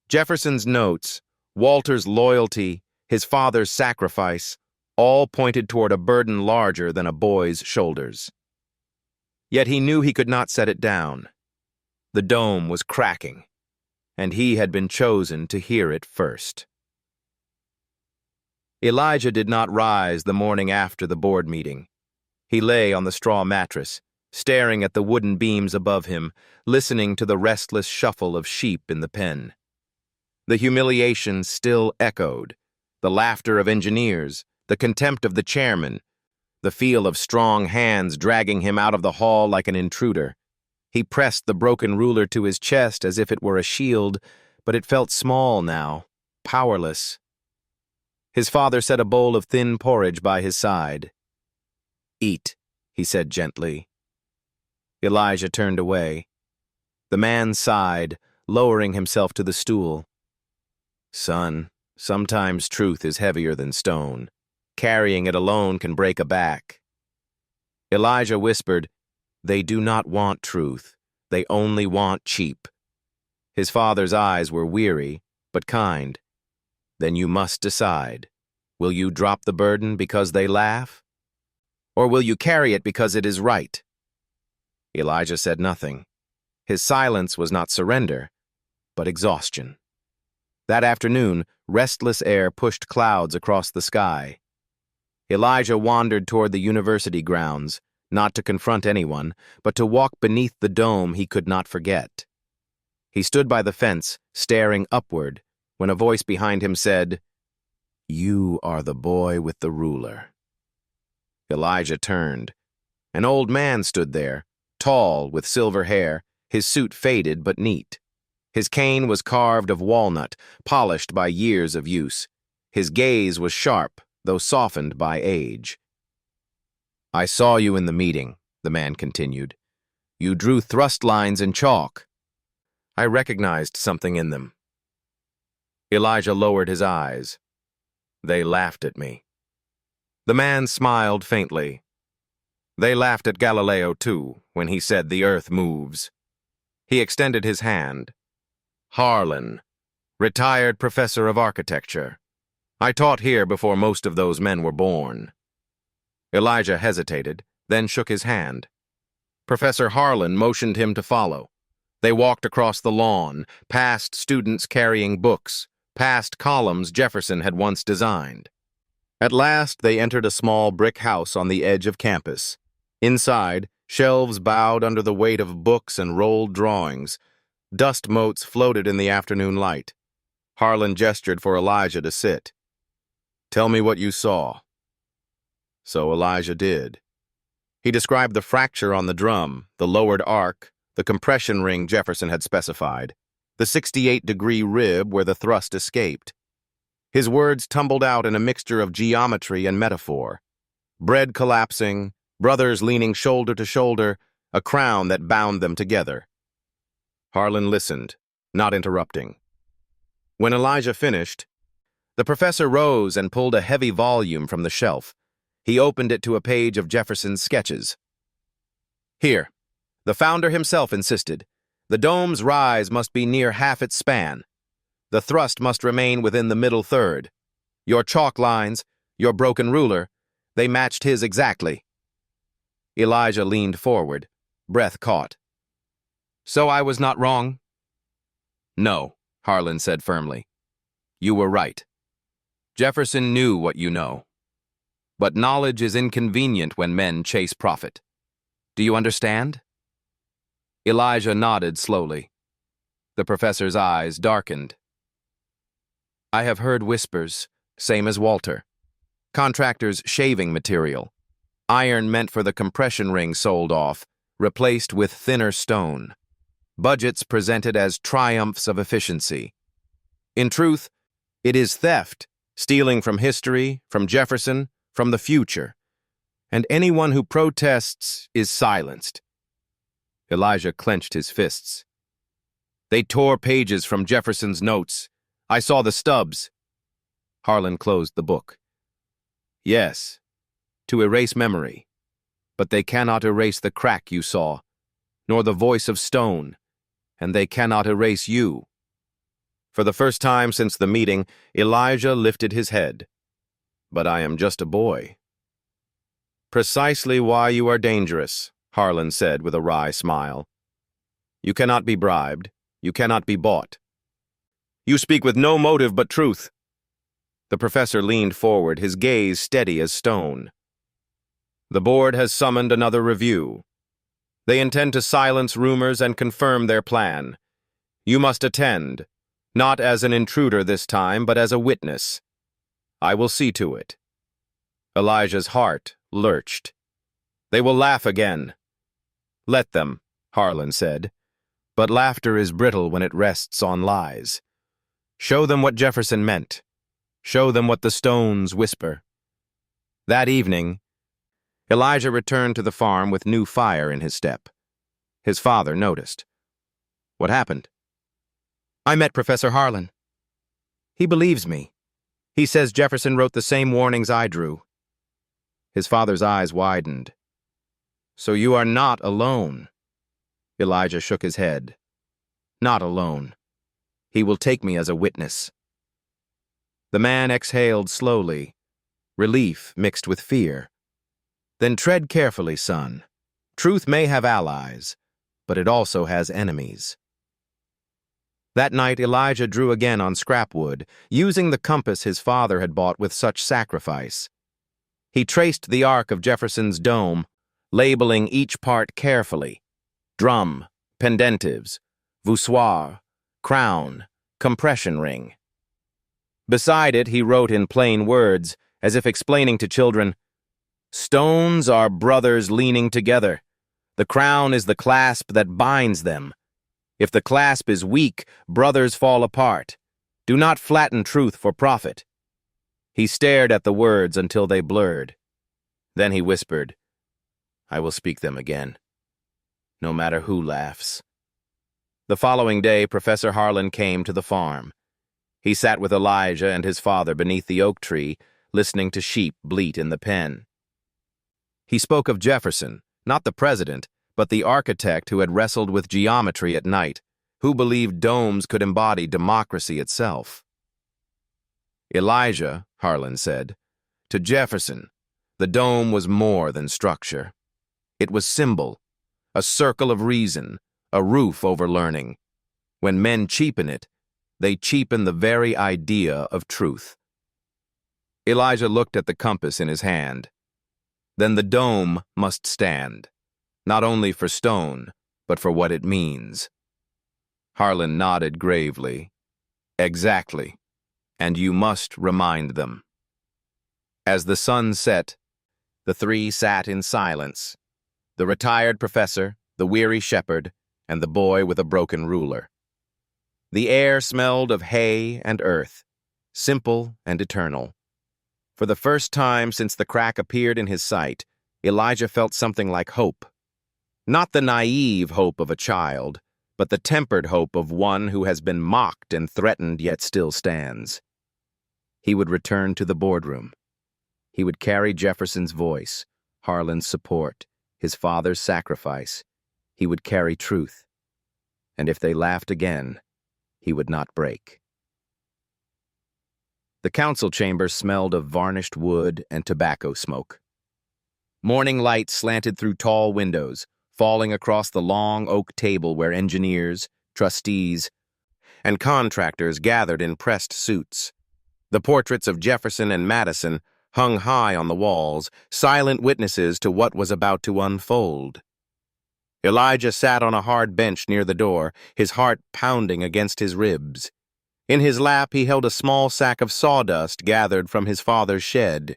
S1: Jefferson's notes, Walter's loyalty, his father's sacrifice, all pointed toward a burden larger than a boy's shoulders. Yet he knew he could not set it down. The dome was cracking, and he had been chosen to hear it first. Elijah did not rise the morning after the board meeting. He lay on the straw mattress, staring at the wooden beams above him, listening to the restless shuffle of sheep in the pen. The humiliation still echoed, the laughter of engineers, the contempt of the chairman, the feel of strong hands dragging him out of the hall like an intruder. He pressed the broken ruler to his chest as if it were a shield, but it felt small now, powerless. His father set a bowl of thin porridge by his side. Eat, he said gently. Elijah turned away. The man sighed, lowering himself to the stool. Son, sometimes truth is heavier than stone. Carrying it alone can break a back. Elijah whispered, They do not want truth. They only want cheap. His father's eyes were weary, but kind. Then you must decide. Will you drop the burden because they laugh? Or will you carry it because it is right? Elijah said nothing. His silence was not surrender, but exhaustion. That afternoon, restless air pushed clouds across the sky. Elijah wandered toward the university grounds, not to confront anyone, but to walk beneath the dome he could not forget. He stood by the fence, staring upward, when a voice behind him said, You are the boy with the ruler. Elijah turned. An old man stood there, tall, with silver hair, his suit faded but neat. His cane was carved of walnut, polished by years of use. His gaze was sharp, though softened by age. "I saw you in the meeting," the man continued. "You drew thrust lines in chalk. I recognized something in them." Elijah lowered his eyes. "They laughed at me." The man smiled faintly. "They laughed at Galileo, too, when he said the earth moves." He extended his hand. "Harlan, retired professor of architecture. I taught here before most of those men were born." Elijah hesitated, then shook his hand. Professor Harlan motioned him to follow. They walked across the lawn, past students carrying books, past columns Jefferson had once designed. At last, they entered a small brick house on the edge of campus. Inside, shelves bowed under the weight of books and rolled drawings. Dust motes floated in the afternoon light. Harlan gestured for Elijah to sit. "Tell me what you saw." So Elijah did. He described the fracture on the drum, the lowered arc, the compression ring Jefferson had specified, the 68-degree rib where the thrust escaped. His words tumbled out in a mixture of geometry and metaphor. Bread collapsing, brothers leaning shoulder to shoulder, a crown that bound them together. Harlan listened, not interrupting. When Elijah finished, the professor rose and pulled a heavy volume from the shelf. He opened it to a page of Jefferson's sketches. "Here, the founder himself insisted. The dome's rise must be near half its span. The thrust must remain within the middle third. Your chalk lines, your broken ruler, they matched his exactly." Elijah leaned forward, breath caught. "So I was not wrong?" "No," Harlan said firmly. "You were right. Jefferson knew what you know. But knowledge is inconvenient when men chase profit. Do you understand?" Elijah nodded slowly. The professor's eyes darkened. "I have heard whispers, same as Walter. Contractors' shaving material. Iron meant for the compression ring sold off, replaced with thinner stone. Budgets presented as triumphs of efficiency. In truth, it is theft, stealing from history, from Jefferson, from the future. And anyone who protests is silenced." Elijah clenched his fists. "They tore pages from Jefferson's notes. I saw the stubs." Harlan closed the book. "Yes, to erase memory. But they cannot erase the crack you saw, nor the voice of stone, and they cannot erase you." For the first time since the meeting, Elijah lifted his head. "But I am just a boy." "Precisely why you are dangerous," Harlan said with a wry smile. "You cannot be bribed. You cannot be bought. You speak with no motive but truth." The professor leaned forward, his gaze steady as stone. "The board has summoned another review. They intend to silence rumors and confirm their plan. You must attend, not as an intruder this time, but as a witness. I will see to it." Elijah's heart lurched. "They will laugh again." "Let them," Harlan said. "But laughter is brittle when it rests on lies. Show them what Jefferson meant. Show them what the stones whisper." That evening, Elijah returned to the farm with new fire in his step. His father noticed. "What happened?" "I met Professor Harlan. He believes me. He says Jefferson wrote the same warnings I drew." His father's eyes widened. "So you are not alone." Elijah shook his head. "Not alone. He will take me as a witness." The man exhaled slowly, relief mixed with fear. "Then tread carefully, son. Truth may have allies, but it also has enemies." That night, Elijah drew again on scrapwood, using the compass his father had bought with such sacrifice. He traced the arc of Jefferson's dome, labeling each part carefully: drum, pendentives, voussoir, crown, compression ring. Beside it, he wrote in plain words, as if explaining to children, "Stones are brothers leaning together. The crown is the clasp that binds them. If the clasp is weak, brothers fall apart. Do not flatten truth for profit. He stared at the words until they blurred. Then he whispered, I will speak them again, no matter who laughs. The following day, Professor Harlan came to the farm. He sat with Elijah and his father beneath the oak tree, listening to sheep bleat in the pen. He spoke of Jefferson, not the president, but the architect who had wrestled with geometry at night, who believed domes could embody democracy itself. Elijah, Harlan said, to Jefferson, the dome was more than structure. It was symbol, a circle of reason, a roof over learning. When men cheapen it, they cheapen the very idea of truth. Elijah looked at the compass in his hand. Then the dome must stand, not only for stone, but for what it means. Harlan nodded gravely. Exactly, and you must remind them. As the sun set, the three sat in silence, the retired professor, the weary shepherd, and the boy with a broken ruler. The air smelled of hay and earth, simple and eternal. For the first time since the crack appeared in his sight, Elijah felt something like hope. Not the naive hope of a child, but the tempered hope of one who has been mocked and threatened yet still stands. He would return to the boardroom. He would carry Jefferson's voice, Harlan's support, his father's sacrifice. He would carry truth. And if they laughed again, he would not break. The council chamber smelled of varnished wood and tobacco smoke. Morning light slanted through tall windows, falling across the long oak table where engineers, trustees, and contractors gathered in pressed suits. The portraits of Jefferson and Madison hung high on the walls, silent witnesses to what was about to unfold. Elijah sat on a hard bench near the door, his heart pounding against his ribs. In his lap he held a small sack of sawdust gathered from his father's shed.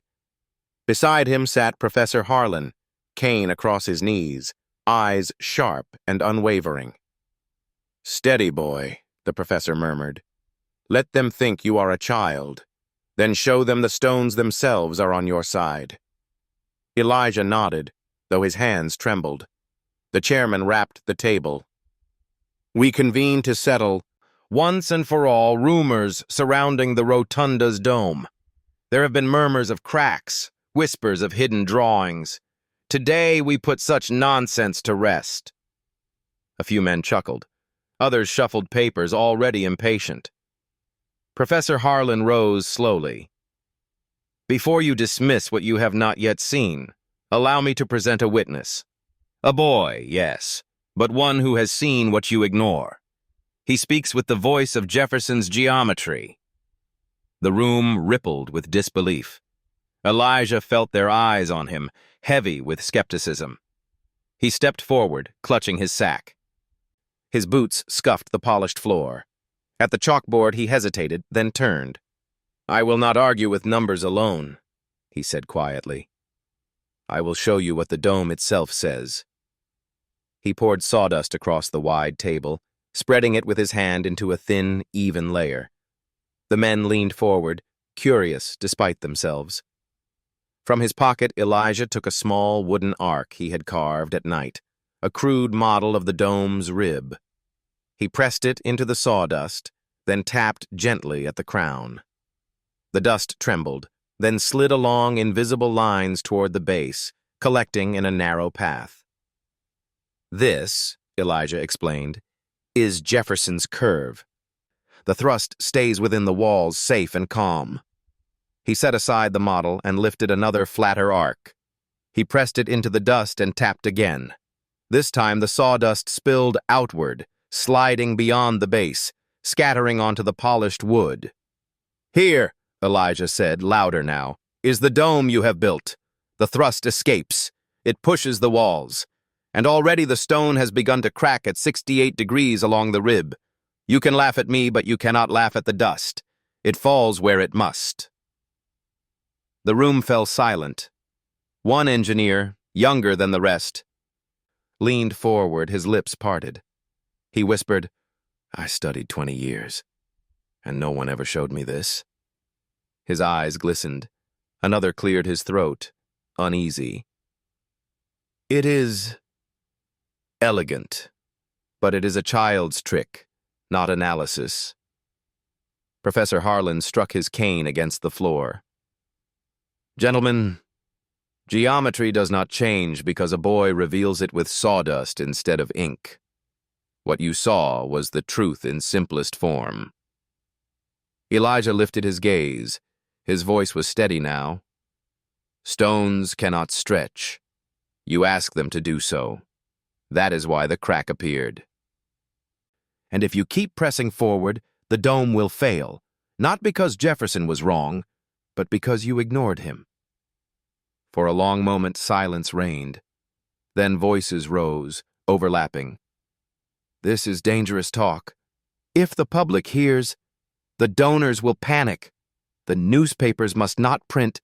S1: Beside him sat Professor Harlan, cane across his knees, eyes sharp and unwavering. "Steady, boy," the professor murmured. "Let them think you are a child. Then show them the stones themselves are on your side." Elijah nodded, though his hands trembled. The chairman rapped the table. "We convene to settle, once and for all, rumors surrounding the Rotunda's dome. There have been murmurs of cracks, whispers of hidden drawings. Today we put such nonsense to rest." A few men chuckled. Others shuffled papers, already impatient. Professor Harlan rose slowly. "Before you dismiss what you have not yet seen, allow me to present a witness. A boy, yes, but one who has seen what you ignore. He speaks with the voice of Jefferson's geometry." The room rippled with disbelief. Elijah felt their eyes on him, heavy with skepticism. He stepped forward, clutching his sack. His boots scuffed the polished floor. At the chalkboard he hesitated, then turned. "I will not argue with numbers alone," he said quietly. "I will show you what the dome itself says." He poured sawdust across the wide table, spreading it with his hand into a thin, even layer. The men leaned forward, curious despite themselves. From his pocket, Elijah took a small wooden ark he had carved at night, a crude model of the dome's rib. He pressed it into the sawdust, then tapped gently at the crown. The dust trembled, then slid along invisible lines toward the base, collecting in a narrow path. "This," Elijah explained, "is Jefferson's curve. The thrust stays within the walls, safe and calm." He set aside the model and lifted another flatter arc. He pressed it into the dust and tapped again. This time the sawdust spilled outward, sliding beyond the base, scattering onto the polished wood. "Here," Elijah said, louder now, "is the dome you have built. The thrust escapes. It pushes the walls. And already the stone has begun to crack at 68 degrees along the rib. You can laugh at me, but you cannot laugh at the dust. It falls where it must." The room fell silent. One engineer, younger than the rest, leaned forward, his lips parted. He whispered, "I studied 20 years, and no one ever showed me this." His eyes glistened. Another cleared his throat, uneasy. "It is elegant, but it is a child's trick, not analysis." Professor Harlan struck his cane against the floor. "Gentlemen, geometry does not change because a boy reveals it with sawdust instead of ink. What you saw was the truth in simplest form." Elijah lifted his gaze. His voice was steady now. "Stones cannot stretch. You ask them to do so. That is why the crack appeared. And if you keep pressing forward, the dome will fail, not because Jefferson was wrong, but because you ignored him." For a long moment, silence reigned. Then voices rose, overlapping. "This is dangerous talk. If the public hears, the donors will panic. The newspapers must not print."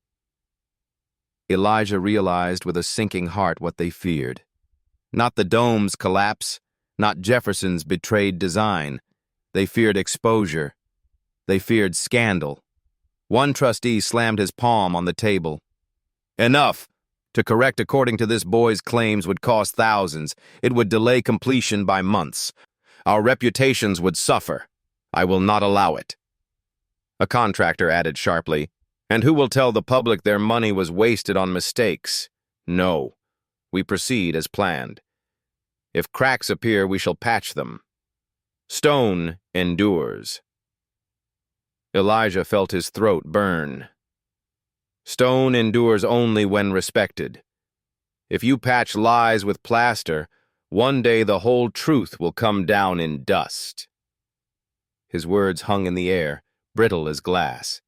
S1: Elijah realized with a sinking heart what they feared. Not the dome's collapse, not Jefferson's betrayed design. They feared exposure. They feared scandal. One trustee slammed his palm on the table. "Enough! To correct according to this boy's claims would cost thousands. It would delay completion by months. Our reputations would suffer. I will not allow it." A contractor added sharply, "And who will tell the public their money was wasted on mistakes? No. We proceed as planned. If cracks appear, we shall patch them. Stone endures." Elijah felt his throat burn. Stone endures only when respected. If you patch lies with plaster, one day the whole truth will come down in dust. His words hung in the air, brittle as glass.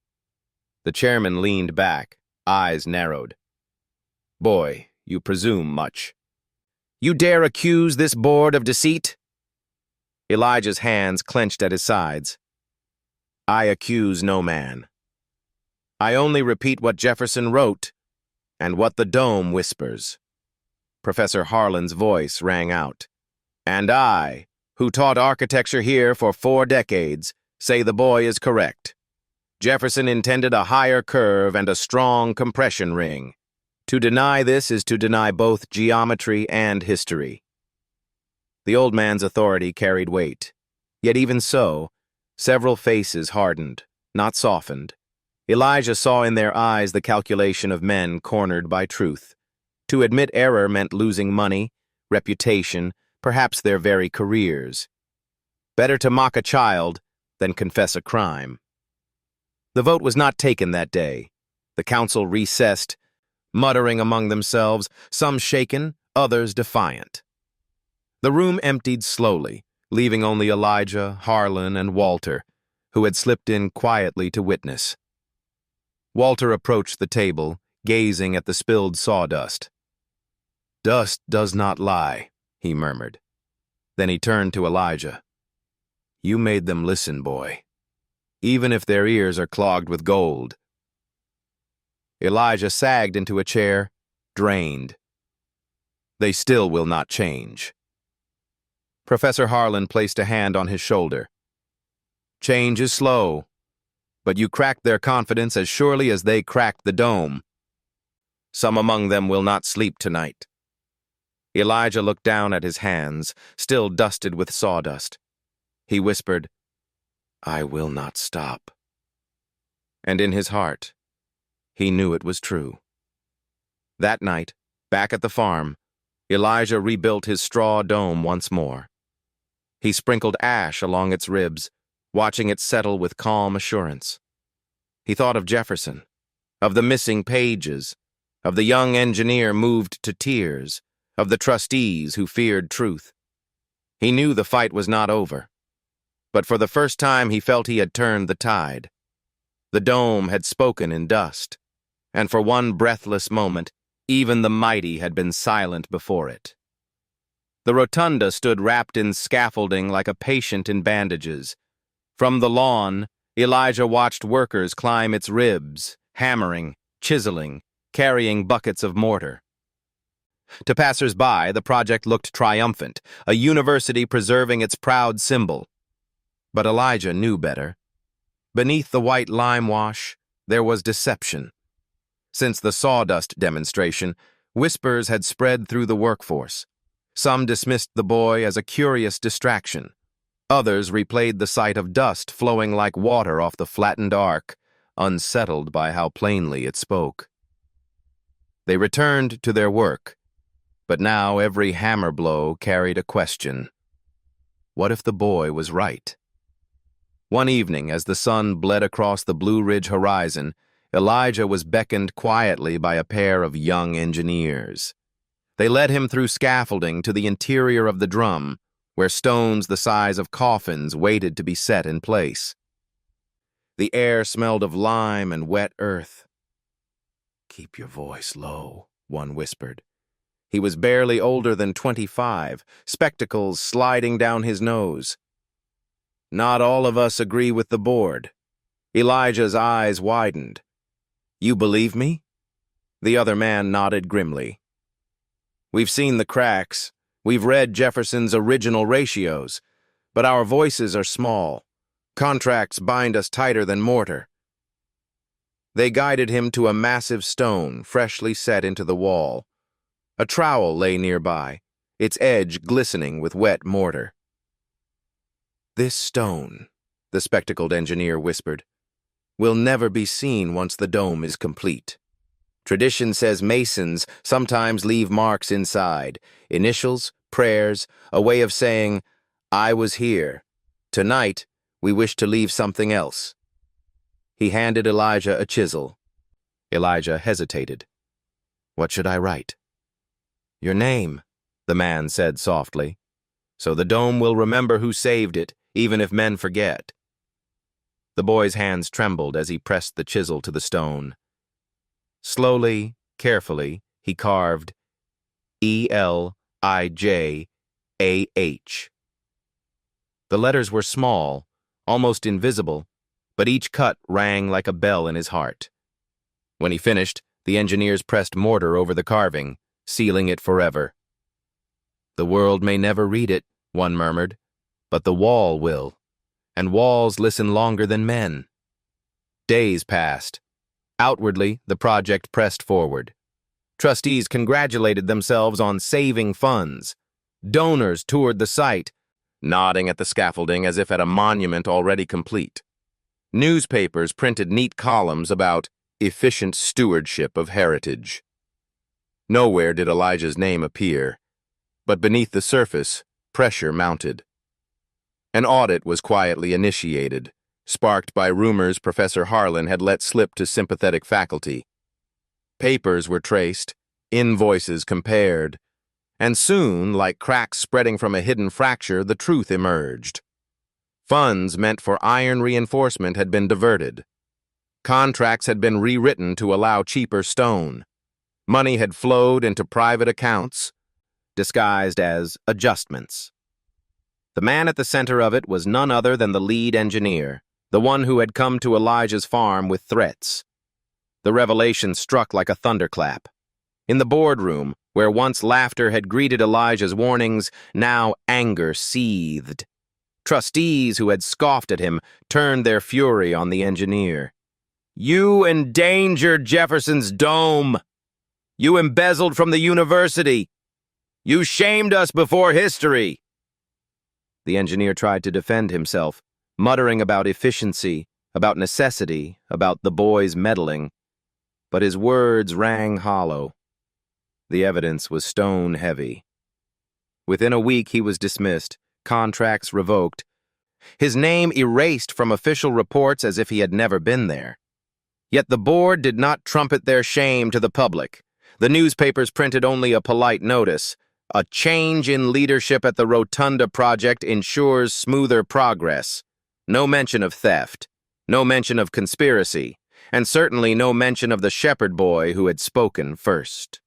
S1: The chairman leaned back, eyes narrowed. "Boy, you presume much. You dare accuse this board of deceit?" Elijah's hands clenched at his sides. "I accuse no man. I only repeat what Jefferson wrote and what the dome whispers." Professor Harlan's voice rang out. "And I, who taught architecture here for 4 decades, say the boy is correct. Jefferson intended a higher curve and a strong compression ring. To deny this is to deny both geometry and history." The old man's authority carried weight. Yet even so, several faces hardened, not softened. Elijah saw in their eyes the calculation of men cornered by truth. To admit error meant losing money, reputation, perhaps their very careers. Better to mock a child than confess a crime. The vote was not taken that day. The council recessed, muttering among themselves, some shaken, others defiant. The room emptied slowly, leaving only Elijah, Harlan, and Walter, who had slipped in quietly to witness. Walter approached the table, gazing at the spilled sawdust. "Dust does not lie," he murmured. Then he turned to Elijah. "You made them listen, boy, even if their ears are clogged with gold." Elijah sagged into a chair, drained. "They still will not change." Professor Harlan placed a hand on his shoulder. "Change is slow, but you cracked their confidence as surely as they cracked the dome. Some among them will not sleep tonight." Elijah looked down at his hands, still dusted with sawdust. He whispered, "I will not stop." And in his heart, he knew it was true. That night, back at the farm, Elijah rebuilt his straw dome once more. He sprinkled ash along its ribs, watching it settle with calm assurance. He thought of Jefferson, of the missing pages, of the young engineer moved to tears, of the trustees who feared truth. He knew the fight was not over, but for the first time he felt he had turned the tide. The dome had spoken in dust, and for one breathless moment, even the mighty had been silent before it. The rotunda stood wrapped in scaffolding like a patient in bandages. From the lawn, Elijah watched workers climb its ribs, hammering, chiseling, carrying buckets of mortar. To passers-by, the project looked triumphant, a university preserving its proud symbol. But Elijah knew better. Beneath the white lime wash, there was deception. Since the sawdust demonstration, whispers had spread through the workforce. Some dismissed the boy as a curious distraction. Others replayed the sight of dust flowing like water off the flattened arc, unsettled by how plainly it spoke. They returned to their work, but now every hammer blow carried a question. What if the boy was right? One evening, as the sun bled across the Blue Ridge horizon, Elijah was beckoned quietly by a pair of young engineers. They led him through scaffolding to the interior of the drum, where stones the size of coffins waited to be set in place. The air smelled of lime and wet earth. "Keep your voice low," one whispered. He was barely older than 25, spectacles sliding down his nose. "Not all of us agree with the board." Elijah's eyes widened. "You believe me?" The other man nodded grimly. "We've seen the cracks. We've read Jefferson's original ratios. But our voices are small. Contracts bind us tighter than mortar." They guided him to a massive stone freshly set into the wall. A trowel lay nearby, its edge glistening with wet mortar. "This stone," the spectacled engineer whispered, "will never be seen once the dome is complete. Tradition says masons sometimes leave marks inside, initials, prayers, a way of saying, 'I was here. Tonight, we wish to leave something else.'" He handed Elijah a chisel. Elijah hesitated. "What should I write?" "Your name," the man said softly, "so the dome will remember who saved it, even if men forget." The boy's hands trembled as he pressed the chisel to the stone. Slowly, carefully, he carved E-L-I-J-A-H. The letters were small, almost invisible, but each cut rang like a bell in his heart. When he finished, the engineers pressed mortar over the carving, sealing it forever. "The world may never read it," one murmured, "but the wall will, and walls listen longer than men." Days passed. Outwardly, the project pressed forward. Trustees congratulated themselves on saving funds. Donors toured the site, nodding at the scaffolding as if at a monument already complete. Newspapers printed neat columns about efficient stewardship of heritage. Nowhere did Elijah's name appear, but beneath the surface, pressure mounted. An audit was quietly initiated, sparked by rumors Professor Harlan had let slip to sympathetic faculty. Papers were traced, invoices compared, and soon, like cracks spreading from a hidden fracture, the truth emerged. Funds meant for iron reinforcement had been diverted. Contracts had been rewritten to allow cheaper stone. Money had flowed into private accounts, disguised as adjustments. The man at the center of it was none other than the lead engineer, the one who had come to Elijah's farm with threats. The revelation struck like a thunderclap. In the boardroom, where once laughter had greeted Elijah's warnings, now anger seethed. Trustees who had scoffed at him turned their fury on the engineer. "You endangered Jefferson's dome. You embezzled from the university. You shamed us before history." The engineer tried to defend himself, muttering about efficiency, about necessity, about the boy's meddling. But his words rang hollow. The evidence was stone heavy. Within a week he was dismissed, contracts revoked, his name erased from official reports as if he had never been there. Yet the board did not trumpet their shame to the public. The newspapers printed only a polite notice. "A change in leadership at the Rotunda project ensures smoother progress." No mention of theft, no mention of conspiracy, and certainly no mention of the shepherd boy who had spoken first.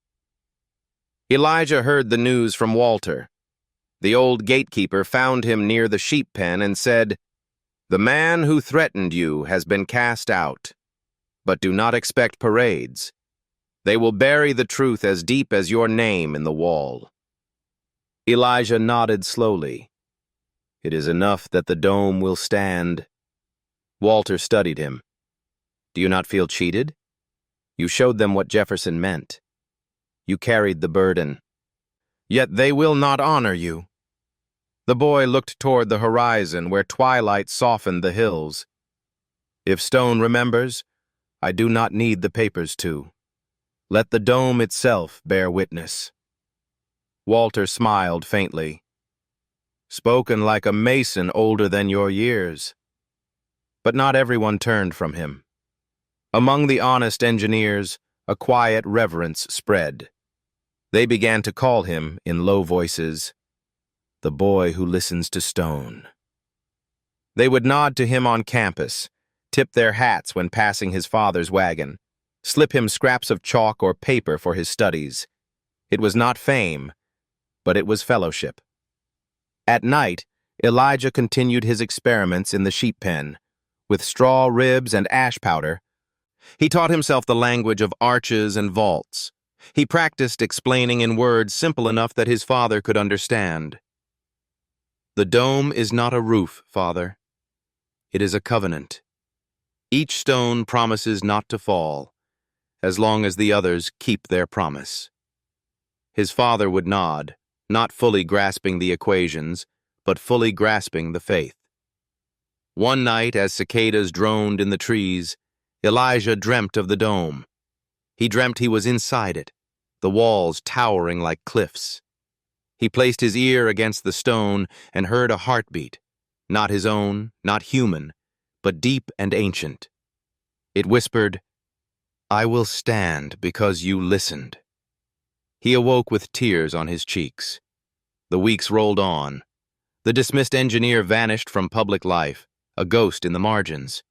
S1: Elijah heard the news from Walter. The old gatekeeper found him near the sheep pen and said, "The man who threatened you has been cast out, but do not expect parades. They will bury the truth as deep as your name in the wall." Elijah nodded slowly. "It is enough that the dome will stand." Walter studied him. "Do you not feel cheated? You showed them what Jefferson meant. You carried the burden. Yet they will not honor you." The boy looked toward the horizon where twilight softened the hills. "If stone remembers, I do not need the papers to. Let the dome itself bear witness." Walter smiled faintly. "Spoken like a mason older than your years." But not everyone turned from him. Among the honest engineers, a quiet reverence spread. They began to call him, in low voices, "the boy who listens to stone." They would nod to him on campus, tip their hats when passing his father's wagon, slip him scraps of chalk or paper for his studies. It was not fame, but it was fellowship. At night, Elijah continued his experiments in the sheep pen. With straw ribs and ash powder, he taught himself the language of arches and vaults. He practiced explaining in words simple enough that his father could understand. "The dome is not a roof, Father. It is a covenant. Each stone promises not to fall, as long as the others keep their promise." His father would nod, not fully grasping the equations, but fully grasping the faith. One night, as cicadas droned in the trees, Elijah dreamt of the dome. He dreamt he was inside it, the walls towering like cliffs. He placed his ear against the stone and heard a heartbeat, not his own, not human, but deep and ancient. It whispered, "I will stand because you listened." He awoke with tears on his cheeks. The weeks rolled on. The dismissed engineer vanished from public life, a ghost in the margins.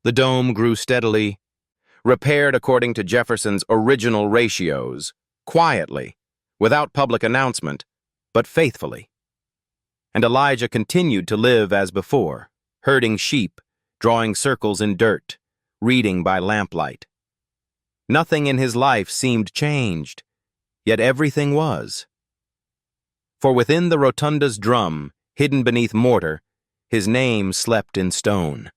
S1: The dome grew steadily, repaired according to Jefferson's original ratios, quietly, without public announcement, but faithfully. And Elijah continued to live as before, herding sheep, drawing circles in dirt, reading by lamplight. Nothing in his life seemed changed, yet everything was. For within the rotunda's drum, hidden beneath mortar, his name slept in stone.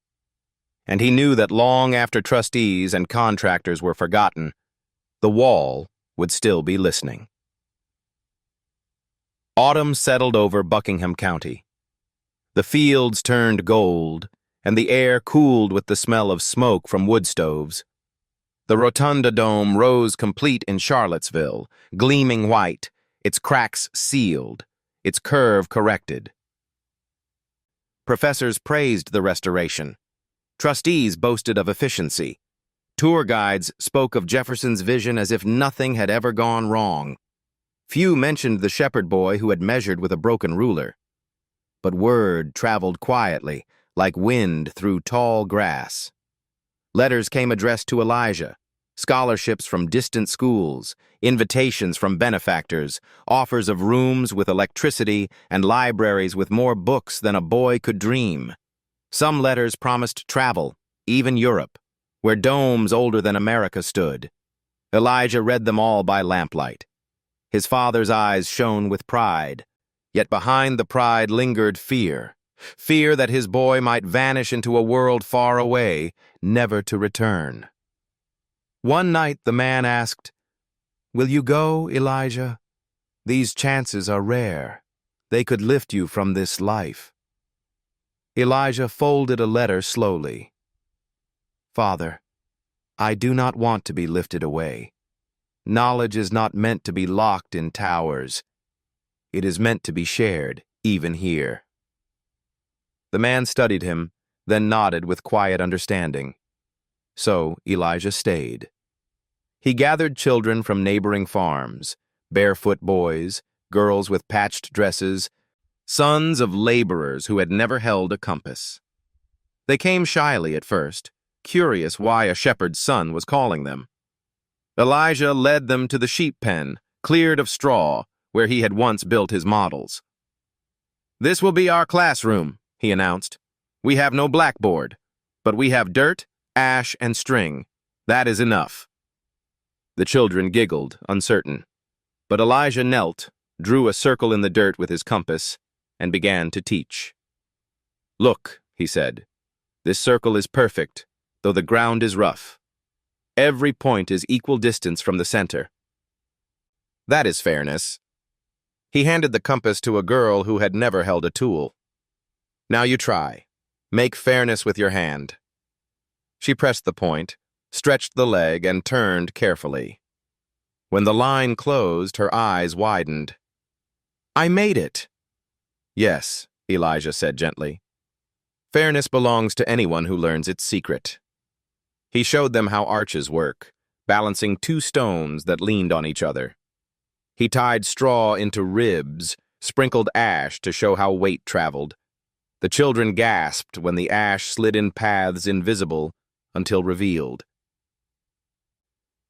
S1: And he knew that long after trustees and contractors were forgotten, the wall would still be listening. Autumn settled over Buckingham County. The fields turned gold, and the air cooled with the smell of smoke from wood stoves. The rotunda dome rose complete in Charlottesville, gleaming white, its cracks sealed, its curve corrected. Professors praised the restoration. Trustees boasted of efficiency. Tour guides spoke of Jefferson's vision as if nothing had ever gone wrong. Few mentioned the shepherd boy who had measured with a broken ruler. But word traveled quietly, like wind through tall grass. Letters came addressed to Elijah, scholarships from distant schools, invitations from benefactors, offers of rooms with electricity and libraries with more books than a boy could dream. Some letters promised travel, even Europe, where domes older than America stood. Elijah read them all by lamplight. His father's eyes shone with pride, yet behind the pride lingered fear. Fear that his boy might vanish into a world far away, never to return. One night the man asked, "Will you go, Elijah? These chances are rare. They could lift you from this life." Elijah folded a letter slowly. "Father, I do not want to be lifted away. Knowledge is not meant to be locked in towers. It is meant to be shared, even here." The man studied him, then nodded with quiet understanding. So Elijah stayed. He gathered children from neighboring farms, barefoot boys, girls with patched dresses, sons of laborers who had never held a compass. They came shyly at first, curious why a shepherd's son was calling them. Elijah led them to the sheep pen, cleared of straw, where he had once built his models. "This will be our classroom," he announced. "We have no blackboard, but we have dirt, ash, and string. That is enough." The children giggled, uncertain. But Elijah knelt, drew a circle in the dirt with his compass, and began to teach. "Look," he said, "this circle is perfect, though the ground is rough. Every point is equal distance from the center. That is fairness." He handed the compass to a girl who had never held a tool. "Now you try. Make fairness with your hand." She pressed the point, stretched the leg, and turned carefully. When the line closed, her eyes widened. "I made it." "Yes," Elijah said gently. "Fairness belongs to anyone who learns its secret." He showed them how arches work, balancing two stones that leaned on each other. He tied straw into ribs, sprinkled ash to show how weight traveled. The children gasped when the ash slid in paths invisible until revealed.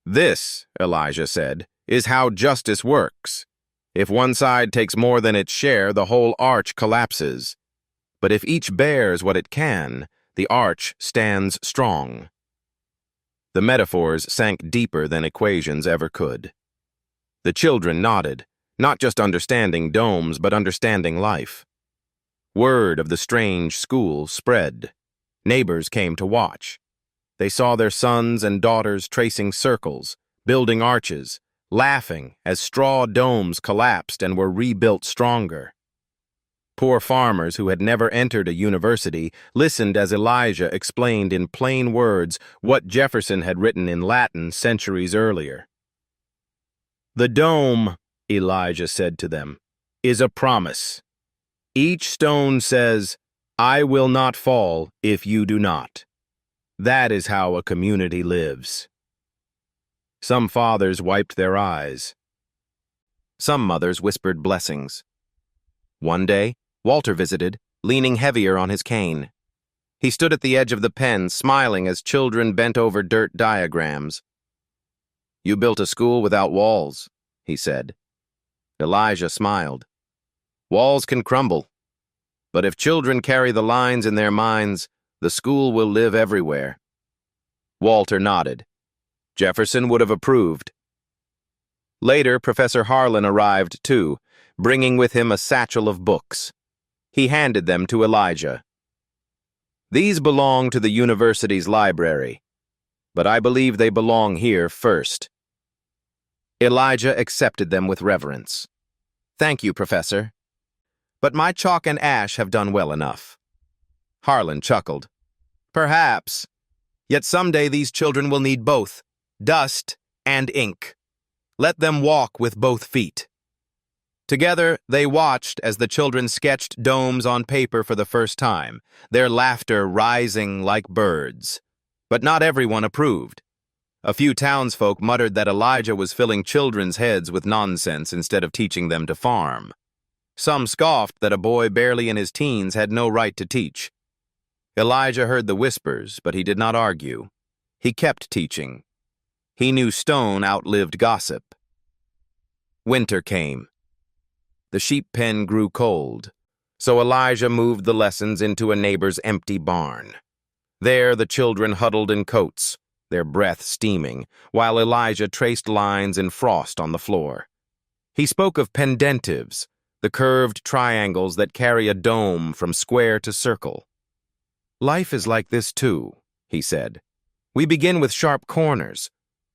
S1: "This," Elijah said, "is how justice works. If one side takes more than its share, the whole arch collapses. But if each bears what it can, the arch stands strong." The metaphors sank deeper than equations ever could. The children nodded, not just understanding domes, but understanding life. Word of the strange school spread. Neighbors came to watch. They saw their sons and daughters tracing circles, building arches, laughing as straw domes collapsed and were rebuilt stronger. Poor farmers who had never entered a university listened as Elijah explained in plain words what Jefferson had written in Latin centuries earlier. "The dome," Elijah said to them, "is a promise. Each stone says, 'I will not fall if you do not.' That is how a community lives." Some fathers wiped their eyes. Some mothers whispered blessings. One day, Walter visited, leaning heavier on his cane. He stood at the edge of the pen, smiling as children bent over dirt diagrams. "You built a school without walls," he said. Elijah smiled. "Walls can crumble, but if children carry the lines in their minds, the school will live everywhere." Walter nodded. Jefferson would have approved. Later, Professor Harlan arrived too, bringing with him a satchel of books. He handed them to Elijah. "These belong to the university's library, but I believe they belong here first." Elijah accepted them with reverence. "Thank you, Professor. But my chalk and ash have done well enough." Harlan chuckled. "Perhaps. Yet someday these children will need both, dust and ink. Let them walk with both feet." Together, they watched as the children sketched domes on paper for the first time, their laughter rising like birds. But not everyone approved. A few townsfolk muttered that Elijah was filling children's heads with nonsense instead of teaching them to farm. Some scoffed that a boy barely in his teens had no right to teach. Elijah heard the whispers, but he did not argue. He kept teaching. He knew stone outlived gossip. Winter came. The sheep pen grew cold, so Elijah moved the lessons into a neighbor's empty barn. There the children huddled in coats, their breath steaming, while Elijah traced lines in frost on the floor. He spoke of pendentives, the curved triangles that carry a dome from square to circle. "Life is like this too," he said. "We begin with sharp corners,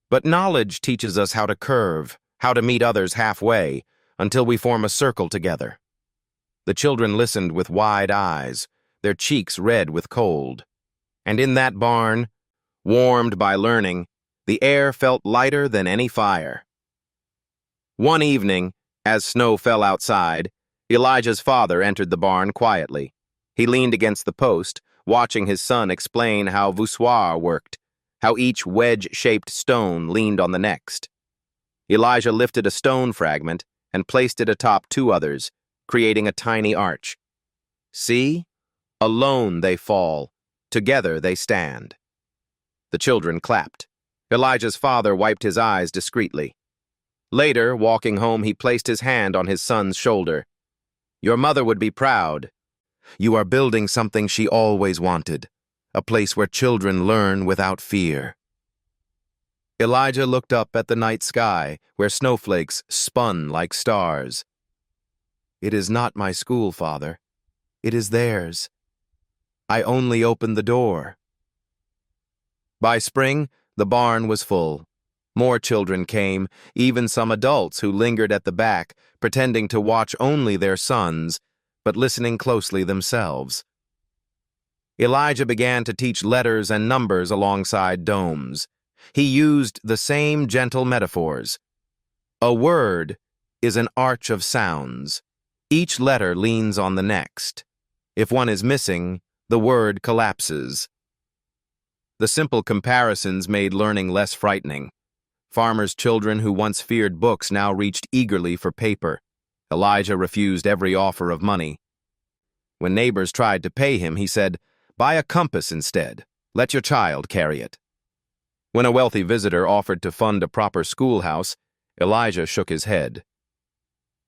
S1: but knowledge teaches us how to curve, how to meet others halfway, until we form a circle together." The children listened with wide eyes, their cheeks red with cold. And in that barn, warmed by learning, the air felt lighter than any fire. One evening, as snow fell outside, Elijah's father entered the barn quietly. He leaned against the post, watching his son explain how voussoir worked, how each wedge-shaped stone leaned on the next. Elijah lifted a stone fragment and placed it atop two others, creating a tiny arch. "See? Alone they fall, together they stand." The children clapped. Elijah's father wiped his eyes discreetly. Later, walking home, he placed his hand on his son's shoulder. "Your mother would be proud. You are building something she always wanted, a place where children learn without fear." Elijah looked up at the night sky, where snowflakes spun like stars. "It is not my school, Father. It is theirs. I only opened the door." By spring, the barn was full. More children came, even some adults who lingered at the back, pretending to watch only their sons, but listening closely themselves. Elijah began to teach letters and numbers alongside domes. He used the same gentle metaphors. A word is an arch of sounds. Each letter leans on the next. If one is missing, the word collapses. The simple comparisons made learning less frightening. Farmers' children who once feared books now reached eagerly for paper. Elijah refused every offer of money. When neighbors tried to pay him, he said, "Buy a compass instead. Let your child carry it." When a wealthy visitor offered to fund a proper schoolhouse, Elijah shook his head.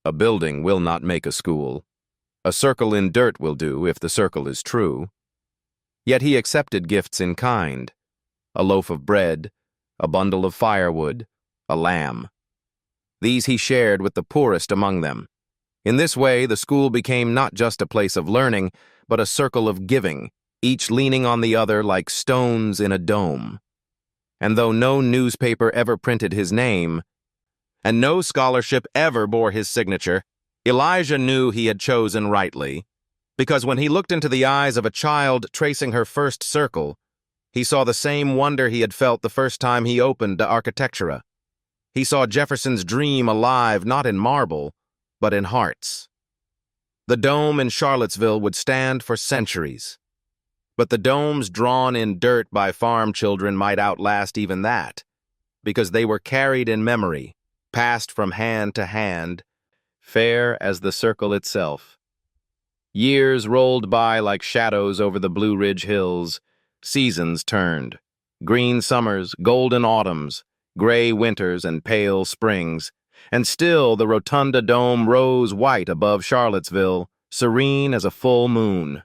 S1: "A building will not make a school. A circle in dirt will do if the circle is true." Yet he accepted gifts in kind: a loaf of bread, a bundle of firewood, a lamb. These he shared with the poorest among them. In this way, the school became not just a place of learning, but a circle of giving, each leaning on the other like stones in a dome. And though no newspaper ever printed his name, and no scholarship ever bore his signature, Elijah knew he had chosen rightly, because when he looked into the eyes of a child tracing her first circle, he saw the same wonder he had felt the first time he opened De Architectura. He saw Jefferson's dream alive not in marble, but in hearts. The dome in Charlottesville would stand for centuries. But the domes drawn in dirt by farm children might outlast even that, because they were carried in memory, passed from hand to hand, fair as the circle itself. Years rolled by like shadows over the Blue Ridge Hills. Seasons turned. Green summers, golden autumns, gray winters, and pale springs. And still the Rotunda Dome rose white above Charlottesville, serene as a full moon.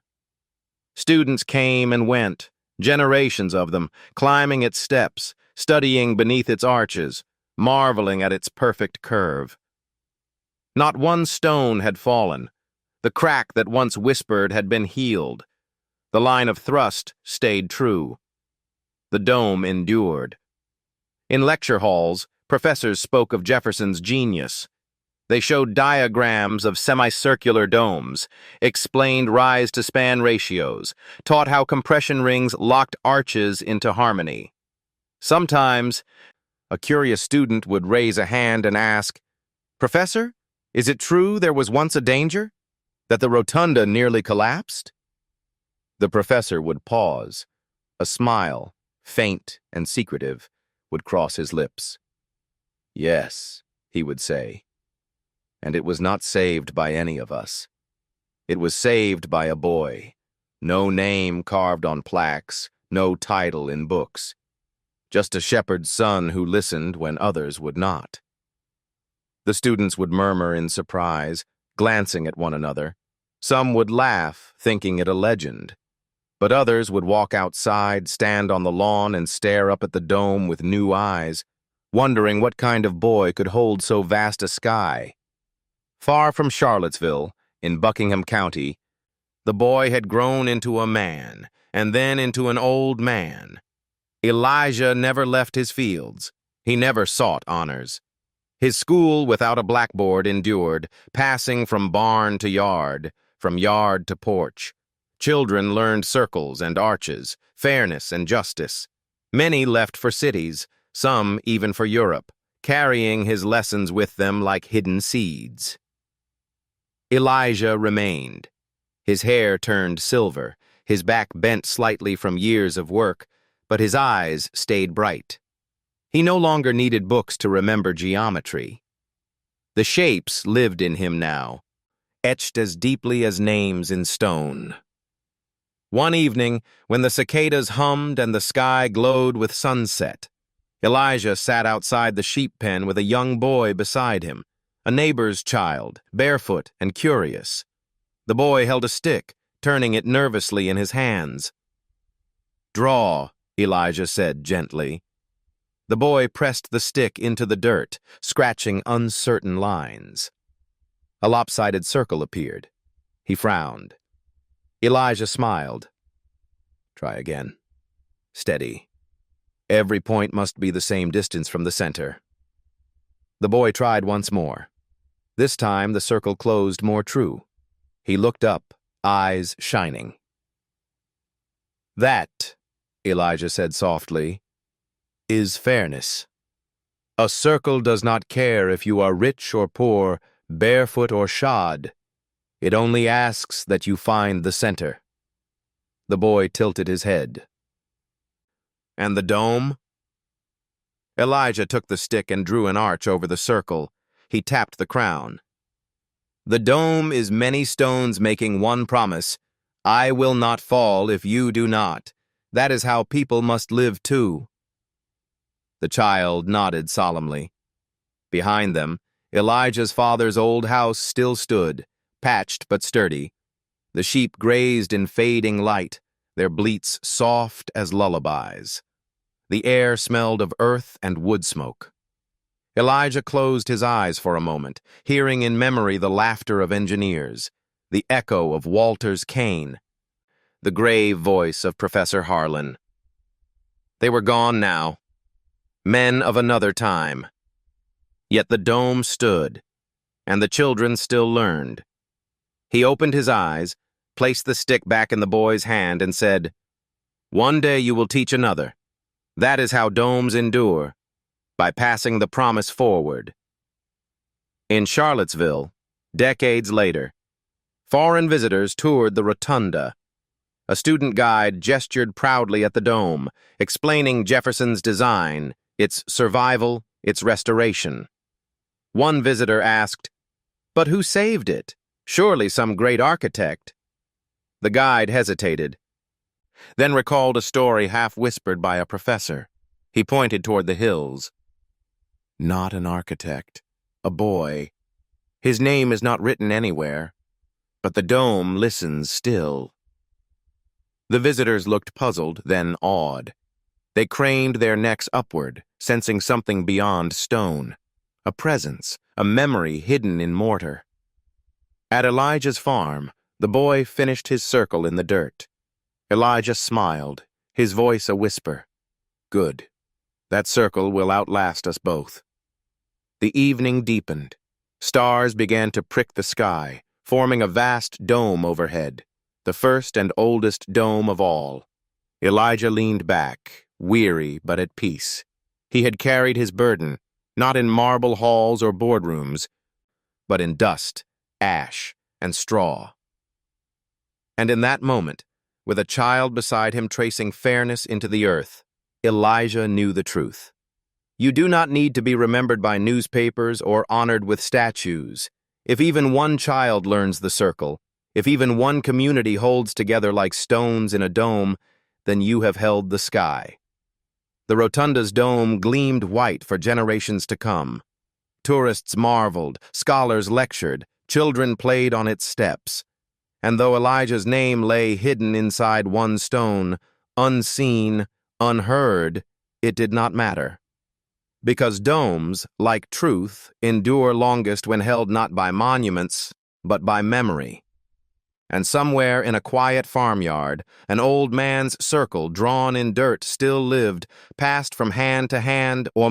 S1: Students came and went, generations of them, climbing its steps, studying beneath its arches, marveling at its perfect curve. Not one stone had fallen. The crack that once whispered had been healed. The line of thrust stayed true. The dome endured. In lecture halls, professors spoke of Jefferson's genius. They showed diagrams of semicircular domes, explained rise-to-span ratios, taught how compression rings locked arches into harmony. Sometimes, a curious student would raise a hand and ask, "Professor, is it true there was once a danger? That the rotunda nearly collapsed?" The professor would pause. A smile, faint and secretive, would cross his lips. "Yes," he would say. "And it was not saved by any of us. It was saved by a boy. No name carved on plaques, no title in books. Just a shepherd's son who listened when others would not." The students would murmur in surprise, glancing at one another. Some would laugh, thinking it a legend. But others would walk outside, stand on the lawn, and stare up at the dome with new eyes, wondering what kind of boy could hold so vast a sky. Far from Charlottesville, in Buckingham County, the boy had grown into a man, and then into an old man. Elijah never left his fields. He never sought honors. His school without a blackboard endured, passing from barn to yard, from yard to porch. Children learned circles and arches, fairness and justice. Many left for cities, some even for Europe, carrying his lessons with them like hidden seeds. Elijah remained. His hair turned silver, his back bent slightly from years of work, but his eyes stayed bright. He no longer needed books to remember geometry. The shapes lived in him now, etched as deeply as names in stone. One evening, when the cicadas hummed and the sky glowed with sunset, Elijah sat outside the sheep pen with a young boy beside him, a neighbor's child, barefoot and curious. The boy held a stick, turning it nervously in his hands. "Draw," Elijah said gently. The boy pressed the stick into the dirt, scratching uncertain lines. A lopsided circle appeared. He frowned. Elijah smiled. Try again. Steady. Every point must be the same distance from the center. The boy tried once more. This time the circle closed more true. He looked up, eyes shining. That, Elijah said softly, is fairness. A circle does not care if you are rich or poor, barefoot or shod. It only asks that you find the center. The boy tilted his head. And the dome? Elijah took the stick and drew an arch over the circle. He tapped the crown. The dome is many stones making one promise. I will not fall if you do not. That is how people must live too. The child nodded solemnly. Behind them, Elijah's father's old house still stood, patched but sturdy. The sheep grazed in fading light, their bleats soft as lullabies. The air smelled of earth and wood smoke. Elijah closed his eyes for a moment, hearing in memory the laughter of engineers, the echo of Walter's cane, the grave voice of Professor Harlan. They were gone now, men of another time. Yet the dome stood, and the children still learned. He opened his eyes, placed the stick back in the boy's hand, and said, "One day you will teach another. That is how domes endure, by passing the promise forward." In Charlottesville, decades later, foreign visitors toured the rotunda. A student guide gestured proudly at the dome, explaining Jefferson's design, its survival, its restoration. One visitor asked, "But who saved it? Surely some great architect." The guide hesitated, then recalled a story half-whispered by a professor. He pointed toward the hills. "Not an architect, a boy. His name is not written anywhere, but the dome listens still." The visitors looked puzzled, then awed. They craned their necks upward, sensing something beyond stone, a presence, a memory hidden in mortar. At Elijah's farm, the boy finished his circle in the dirt. Elijah smiled, his voice a whisper. "Good. That circle will outlast us both." The evening deepened. Stars began to prick the sky, forming a vast dome overhead, the first and oldest dome of all. Elijah leaned back, weary but at peace. He had carried his burden, not in marble halls or boardrooms, but in dust, ash, and straw. And in that moment, with a child beside him tracing fairness into the earth, Elijah knew the truth. You do not need to be remembered by newspapers or honored with statues. If even one child learns the circle, if even one community holds together like stones in a dome, then you have held the sky. The rotunda's dome gleamed white for generations to come. Tourists marveled, scholars lectured, children played on its steps. And though Elijah's name lay hidden inside one stone, unseen, unheard, it did not matter. Because domes, like truth, endure longest when held not by monuments, but by memory. And somewhere in a quiet farmyard, an old man's circle drawn in dirt still lived, passed from hand to hand or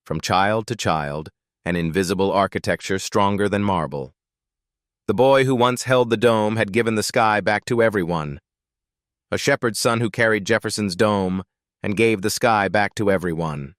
S1: from child to child, an invisible architecture stronger than marble. The boy who once held the dome had given the sky back to everyone. A shepherd's son who carried Jefferson's dome and gave the sky back to everyone.